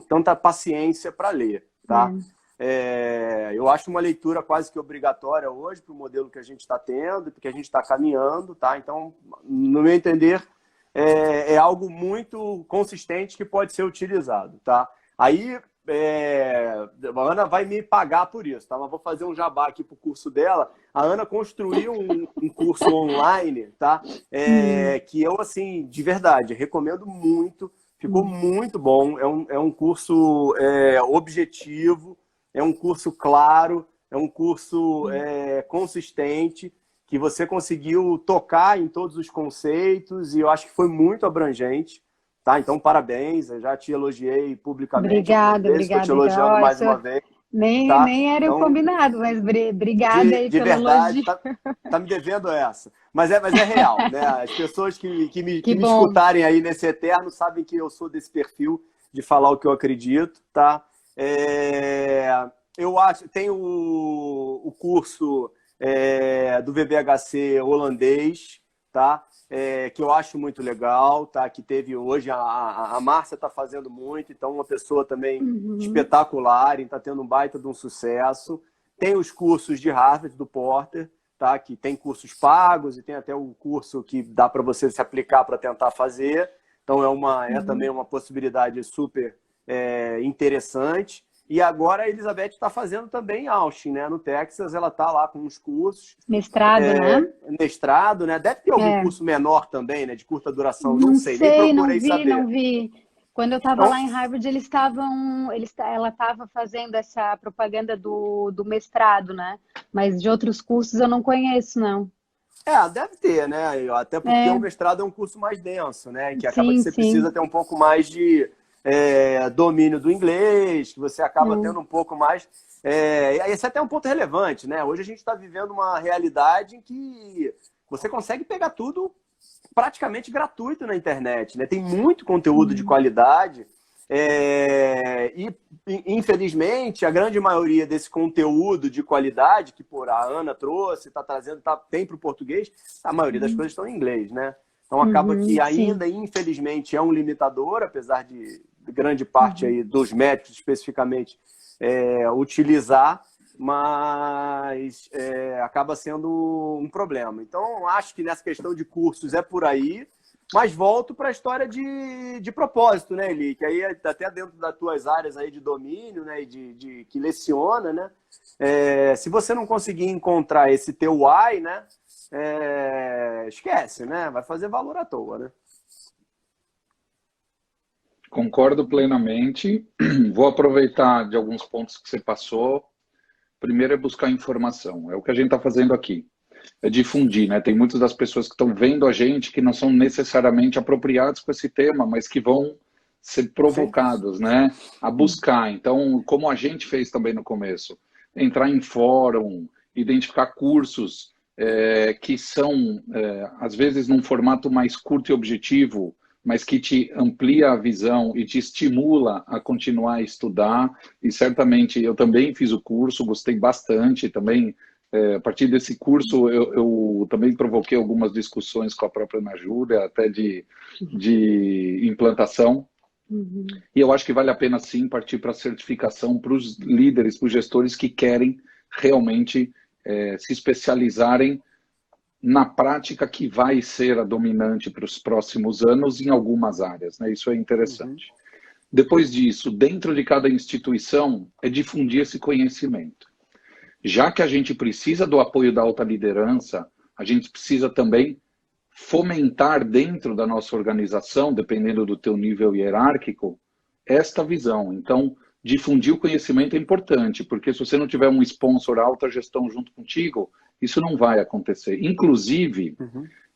Speaker 3: tanta paciência para ler, tá?
Speaker 1: É,
Speaker 3: Eu acho uma leitura quase que obrigatória hoje para o modelo que a gente está tendo, porque a gente está caminhando, tá? Então, no meu entender, é algo muito consistente que pode ser utilizado, tá? Aí, a Ana vai me pagar por isso, tá? Mas vou fazer um jabá aqui para o curso dela. A Ana construiu um curso online, tá? Que eu, assim, de verdade, recomendo muito. Ficou muito bom. É um curso objetivo, é um curso claro, é um curso consistente, que você conseguiu tocar em todos os conceitos e eu acho que foi muito abrangente, tá? Então, parabéns, eu já te elogiei publicamente algumas
Speaker 1: obrigada,
Speaker 3: vezes, estou te
Speaker 1: obrigada, Ricardo.
Speaker 3: elogiando
Speaker 1: Ó,
Speaker 3: mais uma vez, tá?
Speaker 1: nem era o
Speaker 3: Então,
Speaker 1: combinado, mas obrigada aí
Speaker 3: de
Speaker 1: pelo
Speaker 3: verdade,
Speaker 1: elogio.
Speaker 3: tá me devendo essa. Mas é real, né? As pessoas
Speaker 1: Que
Speaker 3: que me
Speaker 1: bom.
Speaker 3: escutarem aí nesse eterno sabem que eu sou desse perfil de falar o que eu acredito, tá? Eu acho, tem o curso do VBHC holandês, tá? Que eu acho muito legal, tá? Que teve hoje, a Márcia está fazendo muito, então uma pessoa também
Speaker 1: Uhum.
Speaker 3: espetacular, e está tendo um baita de um sucesso. Tem os cursos de Harvard, do Porter, tá? Que tem cursos pagos e tem até o curso que dá para você se aplicar para tentar fazer. Então é também uma possibilidade super interessante. E agora a Elizabeth está fazendo também em Austin, né? No Texas, ela está lá com uns cursos,
Speaker 1: Mestrado, né?
Speaker 3: mestrado, né? Deve ter algum
Speaker 1: É.
Speaker 3: curso menor também, né? De curta duração, não
Speaker 1: Não
Speaker 3: sei, nem
Speaker 1: sei,
Speaker 3: procurei
Speaker 1: não
Speaker 3: saber.
Speaker 1: vi. Quando eu estava
Speaker 3: Então,
Speaker 1: lá em Harvard, ela estava fazendo essa propaganda do mestrado, né? Mas de outros cursos eu não conheço, não.
Speaker 3: deve ter, né? Até porque o
Speaker 1: É,
Speaker 3: mestrado é um curso mais denso, né? Que acaba que
Speaker 1: sim,
Speaker 3: você precisa
Speaker 1: sim.
Speaker 3: ter um pouco mais de domínio do inglês, que você acaba tendo um
Speaker 1: É.
Speaker 3: pouco mais. Esse é até um ponto relevante, né? Hoje a gente está vivendo uma realidade em que você consegue pegar tudo praticamente gratuito na internet, né? Tem muito conteúdo de qualidade. E, infelizmente, a grande maioria desse conteúdo de qualidade que a Ana trouxe, está trazendo, tem para o português, a maioria das coisas estão em inglês, né? Então acaba que
Speaker 1: Uhum, sim.
Speaker 3: ainda, infelizmente, é um limitador, apesar de grande parte aí dos médicos especificamente utilizar. mas acaba sendo um problema. Então, acho que nessa questão de cursos é por aí, mas volto para a história de propósito, né, Eli? Que aí até dentro das tuas áreas aí de domínio, né, e que leciona, né? Se você não conseguir encontrar esse teu why, né, esquece, né? Vai fazer valor à toa, né?
Speaker 2: Concordo plenamente. Vou aproveitar de alguns pontos que você passou. Primeiro é buscar informação. É o que a gente está fazendo aqui. É difundir, né? Tem muitas das pessoas que estão vendo a gente que não são necessariamente apropriados com esse tema, mas que vão ser provocados, né? A buscar. Então, como a gente fez também no começo, entrar em fórum, identificar cursos que são, às vezes, num formato mais curto e objetivo, mas que te amplia a visão e te estimula a continuar a estudar. E certamente eu também fiz o curso, gostei bastante também. A partir desse curso eu também provoquei algumas discussões com a própria Ana Júlia, até de implantação. Uhum. E eu acho que vale a pena sim partir para a certificação para os líderes, para os gestores que querem realmente se especializarem na prática que vai ser a dominante para os próximos anos em algumas áreas, né? Isso é interessante. Uhum. Depois disso, dentro de cada instituição, é difundir esse conhecimento. Já que a gente precisa do apoio da alta liderança, a gente precisa também fomentar dentro da nossa organização, dependendo do teu nível hierárquico, esta visão. Então, difundir o conhecimento é importante, porque se você não tiver um sponsor alta gestão junto contigo, isso não vai acontecer. Inclusive,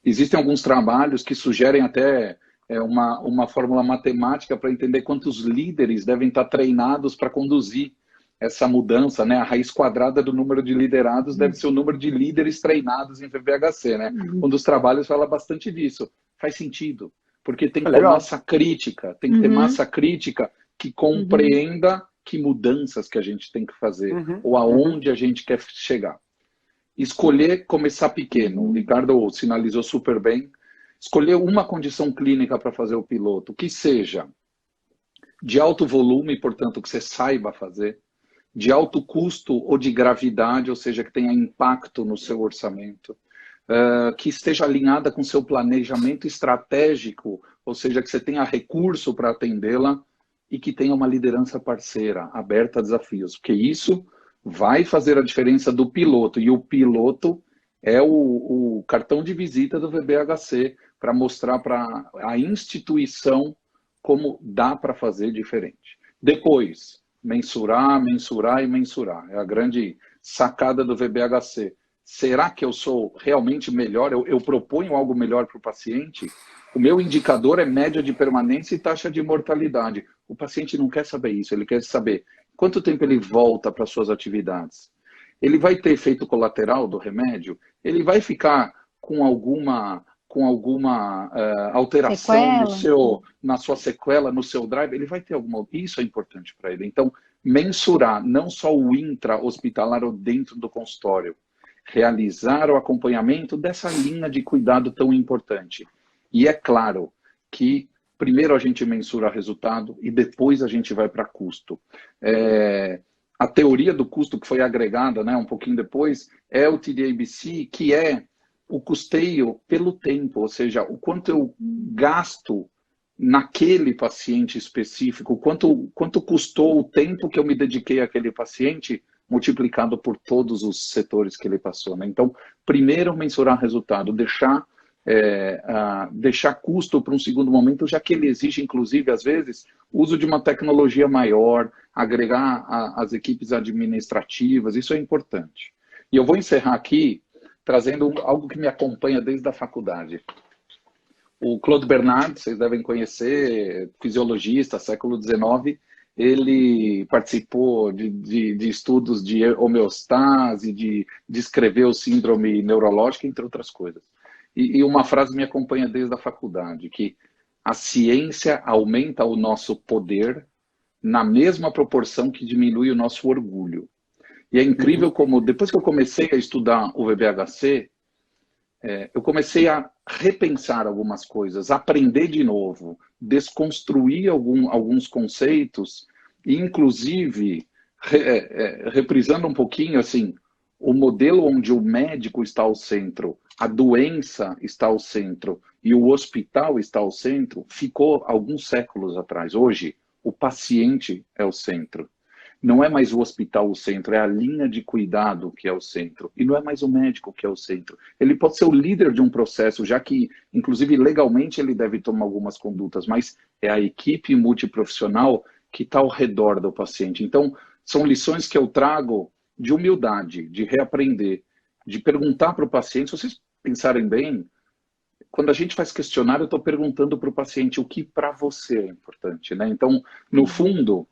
Speaker 2: existem alguns trabalhos que sugerem até uma fórmula matemática para entender quantos líderes devem estar treinados para conduzir essa mudança, né? A raiz quadrada do número de liderados deve ser o número de líderes treinados em VBHC, né? Um dos trabalhos fala bastante disso. Faz sentido, porque tem que ter massa crítica, tem que ter massa crítica que compreenda que mudanças que a gente tem que fazer, ou aonde a gente quer chegar. Escolher começar pequeno. O Ricardo sinalizou super bem. Escolher uma condição clínica para fazer o piloto, que seja de alto volume, portanto, que você saiba fazer, de alto custo ou de gravidade, ou seja, que tenha impacto no seu orçamento, que esteja alinhada com seu planejamento estratégico, ou seja, que você tenha recurso para atendê-la e que tenha uma liderança parceira, aberta a desafios, porque isso vai fazer a diferença do piloto, e o piloto é o cartão de visita do VBHC para mostrar para a instituição como dá para fazer diferente. Depois, mensurar, mensurar e mensurar. É a grande sacada do VBHC. Será que eu sou realmente melhor? Eu proponho algo melhor para o paciente? O meu indicador é média de permanência e taxa de mortalidade. O paciente não quer saber isso, ele quer saber quanto tempo ele volta para suas atividades. Ele vai ter efeito colateral do remédio? Ele vai ficar com alguma alteração na sua sequela, no seu drive? Ele vai ter alguma... Isso é importante para ele. Então, mensurar não só o intra-hospitalar ou dentro do consultório, realizar o acompanhamento dessa linha de cuidado tão importante. E é claro que primeiro a gente mensura resultado e depois a gente vai para custo. A teoria do custo que foi agregada, né, um pouquinho depois, é o TDABC, que é o custeio pelo tempo, ou seja, o quanto eu gasto naquele paciente específico, quanto custou o tempo que eu me dediquei àquele paciente, multiplicado por todos os setores que ele passou, né? Então, primeiro mensurar resultado, deixar custo para um segundo momento, já que ele exige, inclusive, às vezes, uso de uma tecnologia maior, agregar as equipes administrativas, isso é importante. E eu vou encerrar aqui trazendo algo que me acompanha desde a faculdade. O Claude Bernard, vocês devem conhecer, fisiologista, século XIX, ele participou de estudos de homeostase, de descrever o síndrome neurológica, entre outras coisas. E uma frase me acompanha desde a faculdade, que a ciência aumenta o nosso poder na mesma proporção que diminui o nosso orgulho. E é incrível como, depois que eu comecei a estudar o VBHC, eu comecei a repensar algumas coisas, aprender de novo, desconstruir alguns conceitos e, inclusive, reprisando um pouquinho, assim, o modelo onde o médico está ao centro, a doença está ao centro e o hospital está ao centro, ficou alguns séculos atrás. Hoje, o paciente é o centro. Não é mais o hospital o centro, é a linha de cuidado que é o centro. E não é mais o médico que é o centro. Ele pode ser o líder de um processo, já que, inclusive, legalmente ele deve tomar algumas condutas, mas é a equipe multiprofissional que está ao redor do paciente. Então, são lições que eu trago de humildade, de reaprender, de perguntar para o paciente. Se vocês pensarem bem, quando a gente faz questionário, eu estou perguntando para o paciente o que para você é importante, né? Então, no fundo,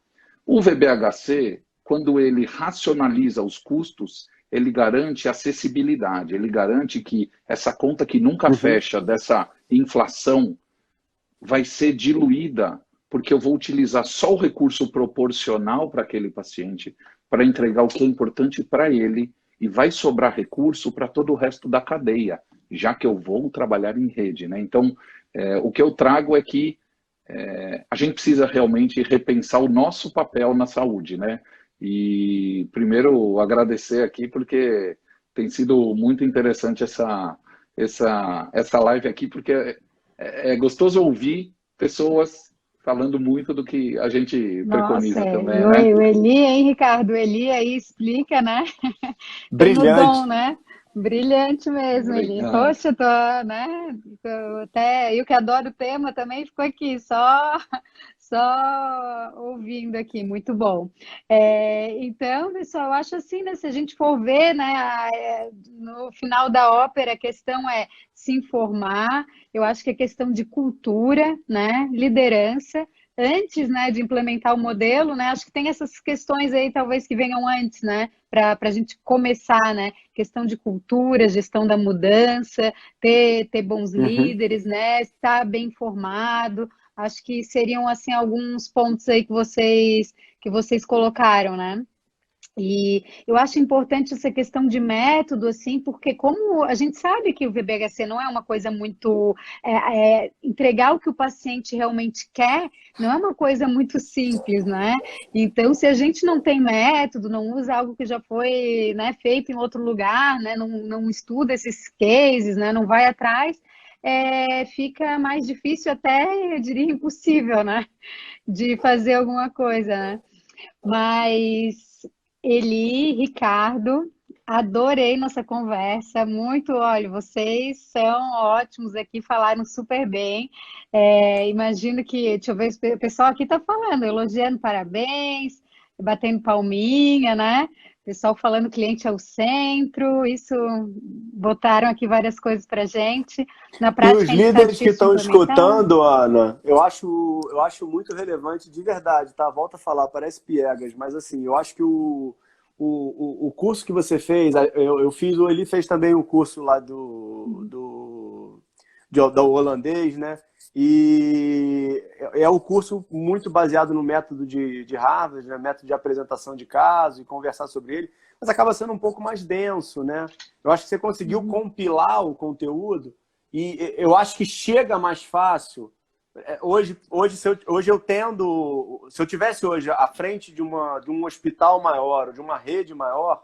Speaker 2: o VBHC, quando ele racionaliza os custos, ele garante acessibilidade, ele garante que essa conta que nunca fecha dessa inflação vai ser diluída, porque eu vou utilizar só o recurso proporcional para aquele paciente, para entregar o que é importante para ele, e vai sobrar recurso para todo o resto da cadeia, já que eu vou trabalhar em rede, né? Então, o que eu trago é que a gente precisa realmente repensar o nosso papel na saúde, né? E primeiro agradecer aqui, porque tem sido muito interessante essa live aqui, porque é gostoso ouvir pessoas falando muito do que a gente
Speaker 1: Nossa,
Speaker 2: preconiza também,
Speaker 1: o
Speaker 2: né?
Speaker 1: Eli, hein, Ricardo? O Eli aí explica, né? Tem o dom,
Speaker 3: Brilhante.
Speaker 1: né? Brilhante mesmo, Eli.
Speaker 2: Obrigado.
Speaker 1: Poxa, tô, né? Até eu que adoro o tema também fico aqui, só ouvindo aqui, muito bom. Então, pessoal, eu acho assim, né? Se a gente for ver, né, no final da ópera, a questão é se informar. Eu acho que é questão de cultura, né? Liderança antes, né, de implementar o modelo, né, acho que tem essas questões aí, talvez, que venham antes, né, para a gente começar, né, questão de cultura, gestão da mudança, ter bons
Speaker 3: Uhum.
Speaker 1: líderes, né, estar bem informado, acho que seriam, assim, alguns pontos aí que vocês colocaram, né. E eu acho importante essa questão de método, assim, porque como a gente sabe que o VBHC não é uma coisa muito entregar o que o paciente realmente quer, não é uma coisa muito simples, né? Então, se a gente não tem método, não usa algo que já foi, né, feito em outro lugar, né, não estuda esses cases, né, não vai atrás, fica mais difícil, até, eu diria, impossível, né, de fazer alguma coisa, né? Mas Eli, Ricardo, adorei nossa conversa, muito, olha, vocês são ótimos aqui, falaram super bem. Imagino que, deixa eu ver, o pessoal aqui está falando, elogiando, parabéns, batendo palminha, né? Pessoal falando cliente é o centro, isso botaram aqui várias coisas para gente. Na
Speaker 3: E os
Speaker 1: prática ainda está
Speaker 3: líderes que
Speaker 1: difícil de
Speaker 3: estão
Speaker 1: implementar?
Speaker 3: escutando, Ana, eu acho muito relevante de verdade, tá? Volto a falar, parece piegas, mas assim, eu acho que o curso que você fez, eu fiz, o Eli fez também um curso lá do holandês, né? E é um curso muito baseado no método de Harvard, né? Método de apresentação de caso e conversar sobre ele, mas acaba sendo um pouco mais denso, né? Eu acho que você conseguiu compilar o conteúdo e eu acho que chega mais fácil. Hoje, hoje eu tendo, se eu tivesse hoje à frente de um hospital maior, ou de uma rede maior,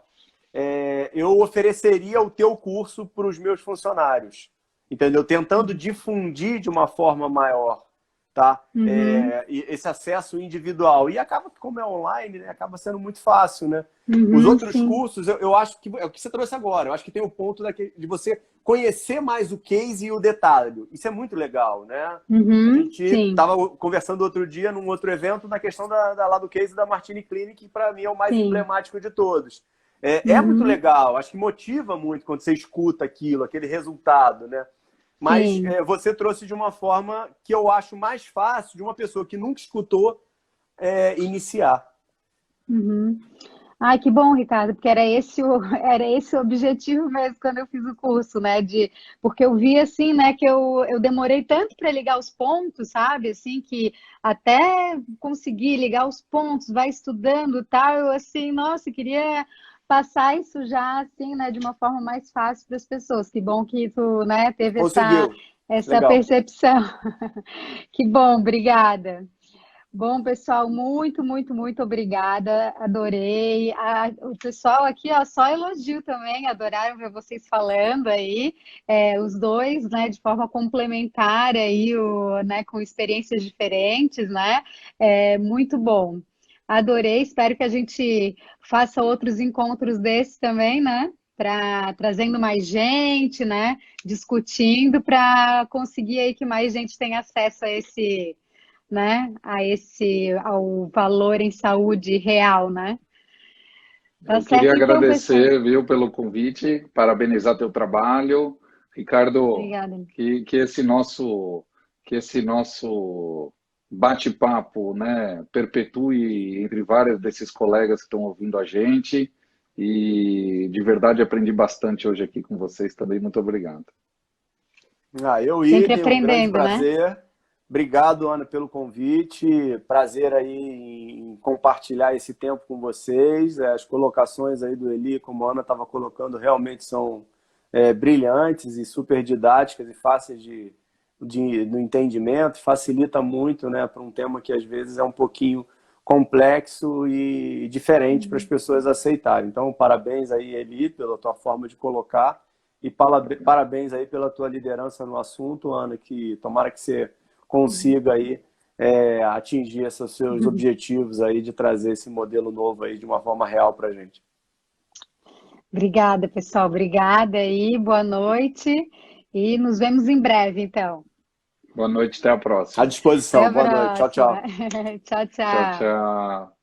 Speaker 3: eu ofereceria o teu curso para os meus funcionários, entendeu? Tentando difundir de uma forma maior, tá?
Speaker 1: Uhum,
Speaker 3: E esse acesso individual. E acaba que, como é online, né, acaba sendo muito fácil, né? Os
Speaker 1: uhum,
Speaker 3: outros
Speaker 1: sim.
Speaker 3: cursos, eu acho que é o que você trouxe agora. Eu acho que tem o ponto de você conhecer mais o case e o detalhe. Isso é muito legal, né? A
Speaker 1: Uhum,
Speaker 3: gente
Speaker 1: sim,
Speaker 3: estava conversando outro dia, num outro evento, na questão lá do case da Martini Clinic, que para mim é o mais
Speaker 1: sim.
Speaker 3: emblemático de todos. É muito
Speaker 1: Uhum,
Speaker 3: legal, acho que motiva muito quando você escuta aquilo, aquele resultado, né? Mas
Speaker 1: sim.
Speaker 3: você trouxe de uma forma que eu acho mais fácil de uma pessoa que nunca escutou iniciar.
Speaker 1: Uhum. Ai, que bom, Ricardo, porque era esse o objetivo mesmo quando eu fiz o curso, né? Porque eu vi assim, né, que eu demorei tanto para ligar os pontos, sabe? Assim, que até conseguir ligar os pontos, vai estudando e tal, eu assim, nossa, queria passar isso já assim, né, de uma forma mais fácil para as pessoas. Que bom que tu, né, teve essa,
Speaker 3: Conseguiu.
Speaker 1: essa
Speaker 3: Legal.
Speaker 1: percepção. Que bom, obrigada. Bom, pessoal, muito, muito, muito obrigada. Adorei. O pessoal aqui, ó, só elogio também. Adoraram ver vocês falando aí, os dois, né, de forma complementar aí, né, com experiências diferentes, né? Muito bom. Adorei. Espero que a gente faça outros encontros desses também, né? Trazendo mais gente, né? Discutindo para conseguir aí que mais gente tenha acesso a esse, né, ao valor em saúde real, né? Tá
Speaker 2: Eu queria
Speaker 1: certo então, pessoal.
Speaker 2: agradecer, viu, pelo convite, parabenizar teu trabalho. Ricardo,
Speaker 1: Obrigada.
Speaker 2: que esse nosso bate-papo, né, perpetue entre vários desses colegas que estão ouvindo a gente. E de verdade aprendi bastante hoje aqui com vocês também. Muito obrigado.
Speaker 3: Eu
Speaker 1: Sempre
Speaker 3: idem, um grande
Speaker 1: aprendendo, né?
Speaker 3: prazer. Obrigado, Ana, pelo convite. Prazer aí em compartilhar esse tempo com vocês. As colocações aí do Eli, como a Ana estava colocando, realmente são brilhantes e super didáticas e fáceis no entendimento. Facilita muito, né, para um tema que às vezes é um pouquinho complexo e diferente para as pessoas aceitarem. Então, parabéns aí, Eli, pela tua forma de colocar. E parabéns aí pela tua liderança no assunto, Ana, que tomara que você consiga aí atingir esses seus objetivos aí de trazer esse modelo novo aí de uma forma real para a gente.
Speaker 1: Obrigada, pessoal. Obrigada aí. Boa noite. E nos vemos em breve, então.
Speaker 2: Boa noite, até a
Speaker 3: À
Speaker 2: próxima.
Speaker 1: Até
Speaker 3: disposição.
Speaker 1: a
Speaker 3: Boa noite. Tchau,
Speaker 1: próxima.
Speaker 3: tchau.
Speaker 1: Tchau,
Speaker 2: Tchau,
Speaker 1: tchau.
Speaker 2: tchau.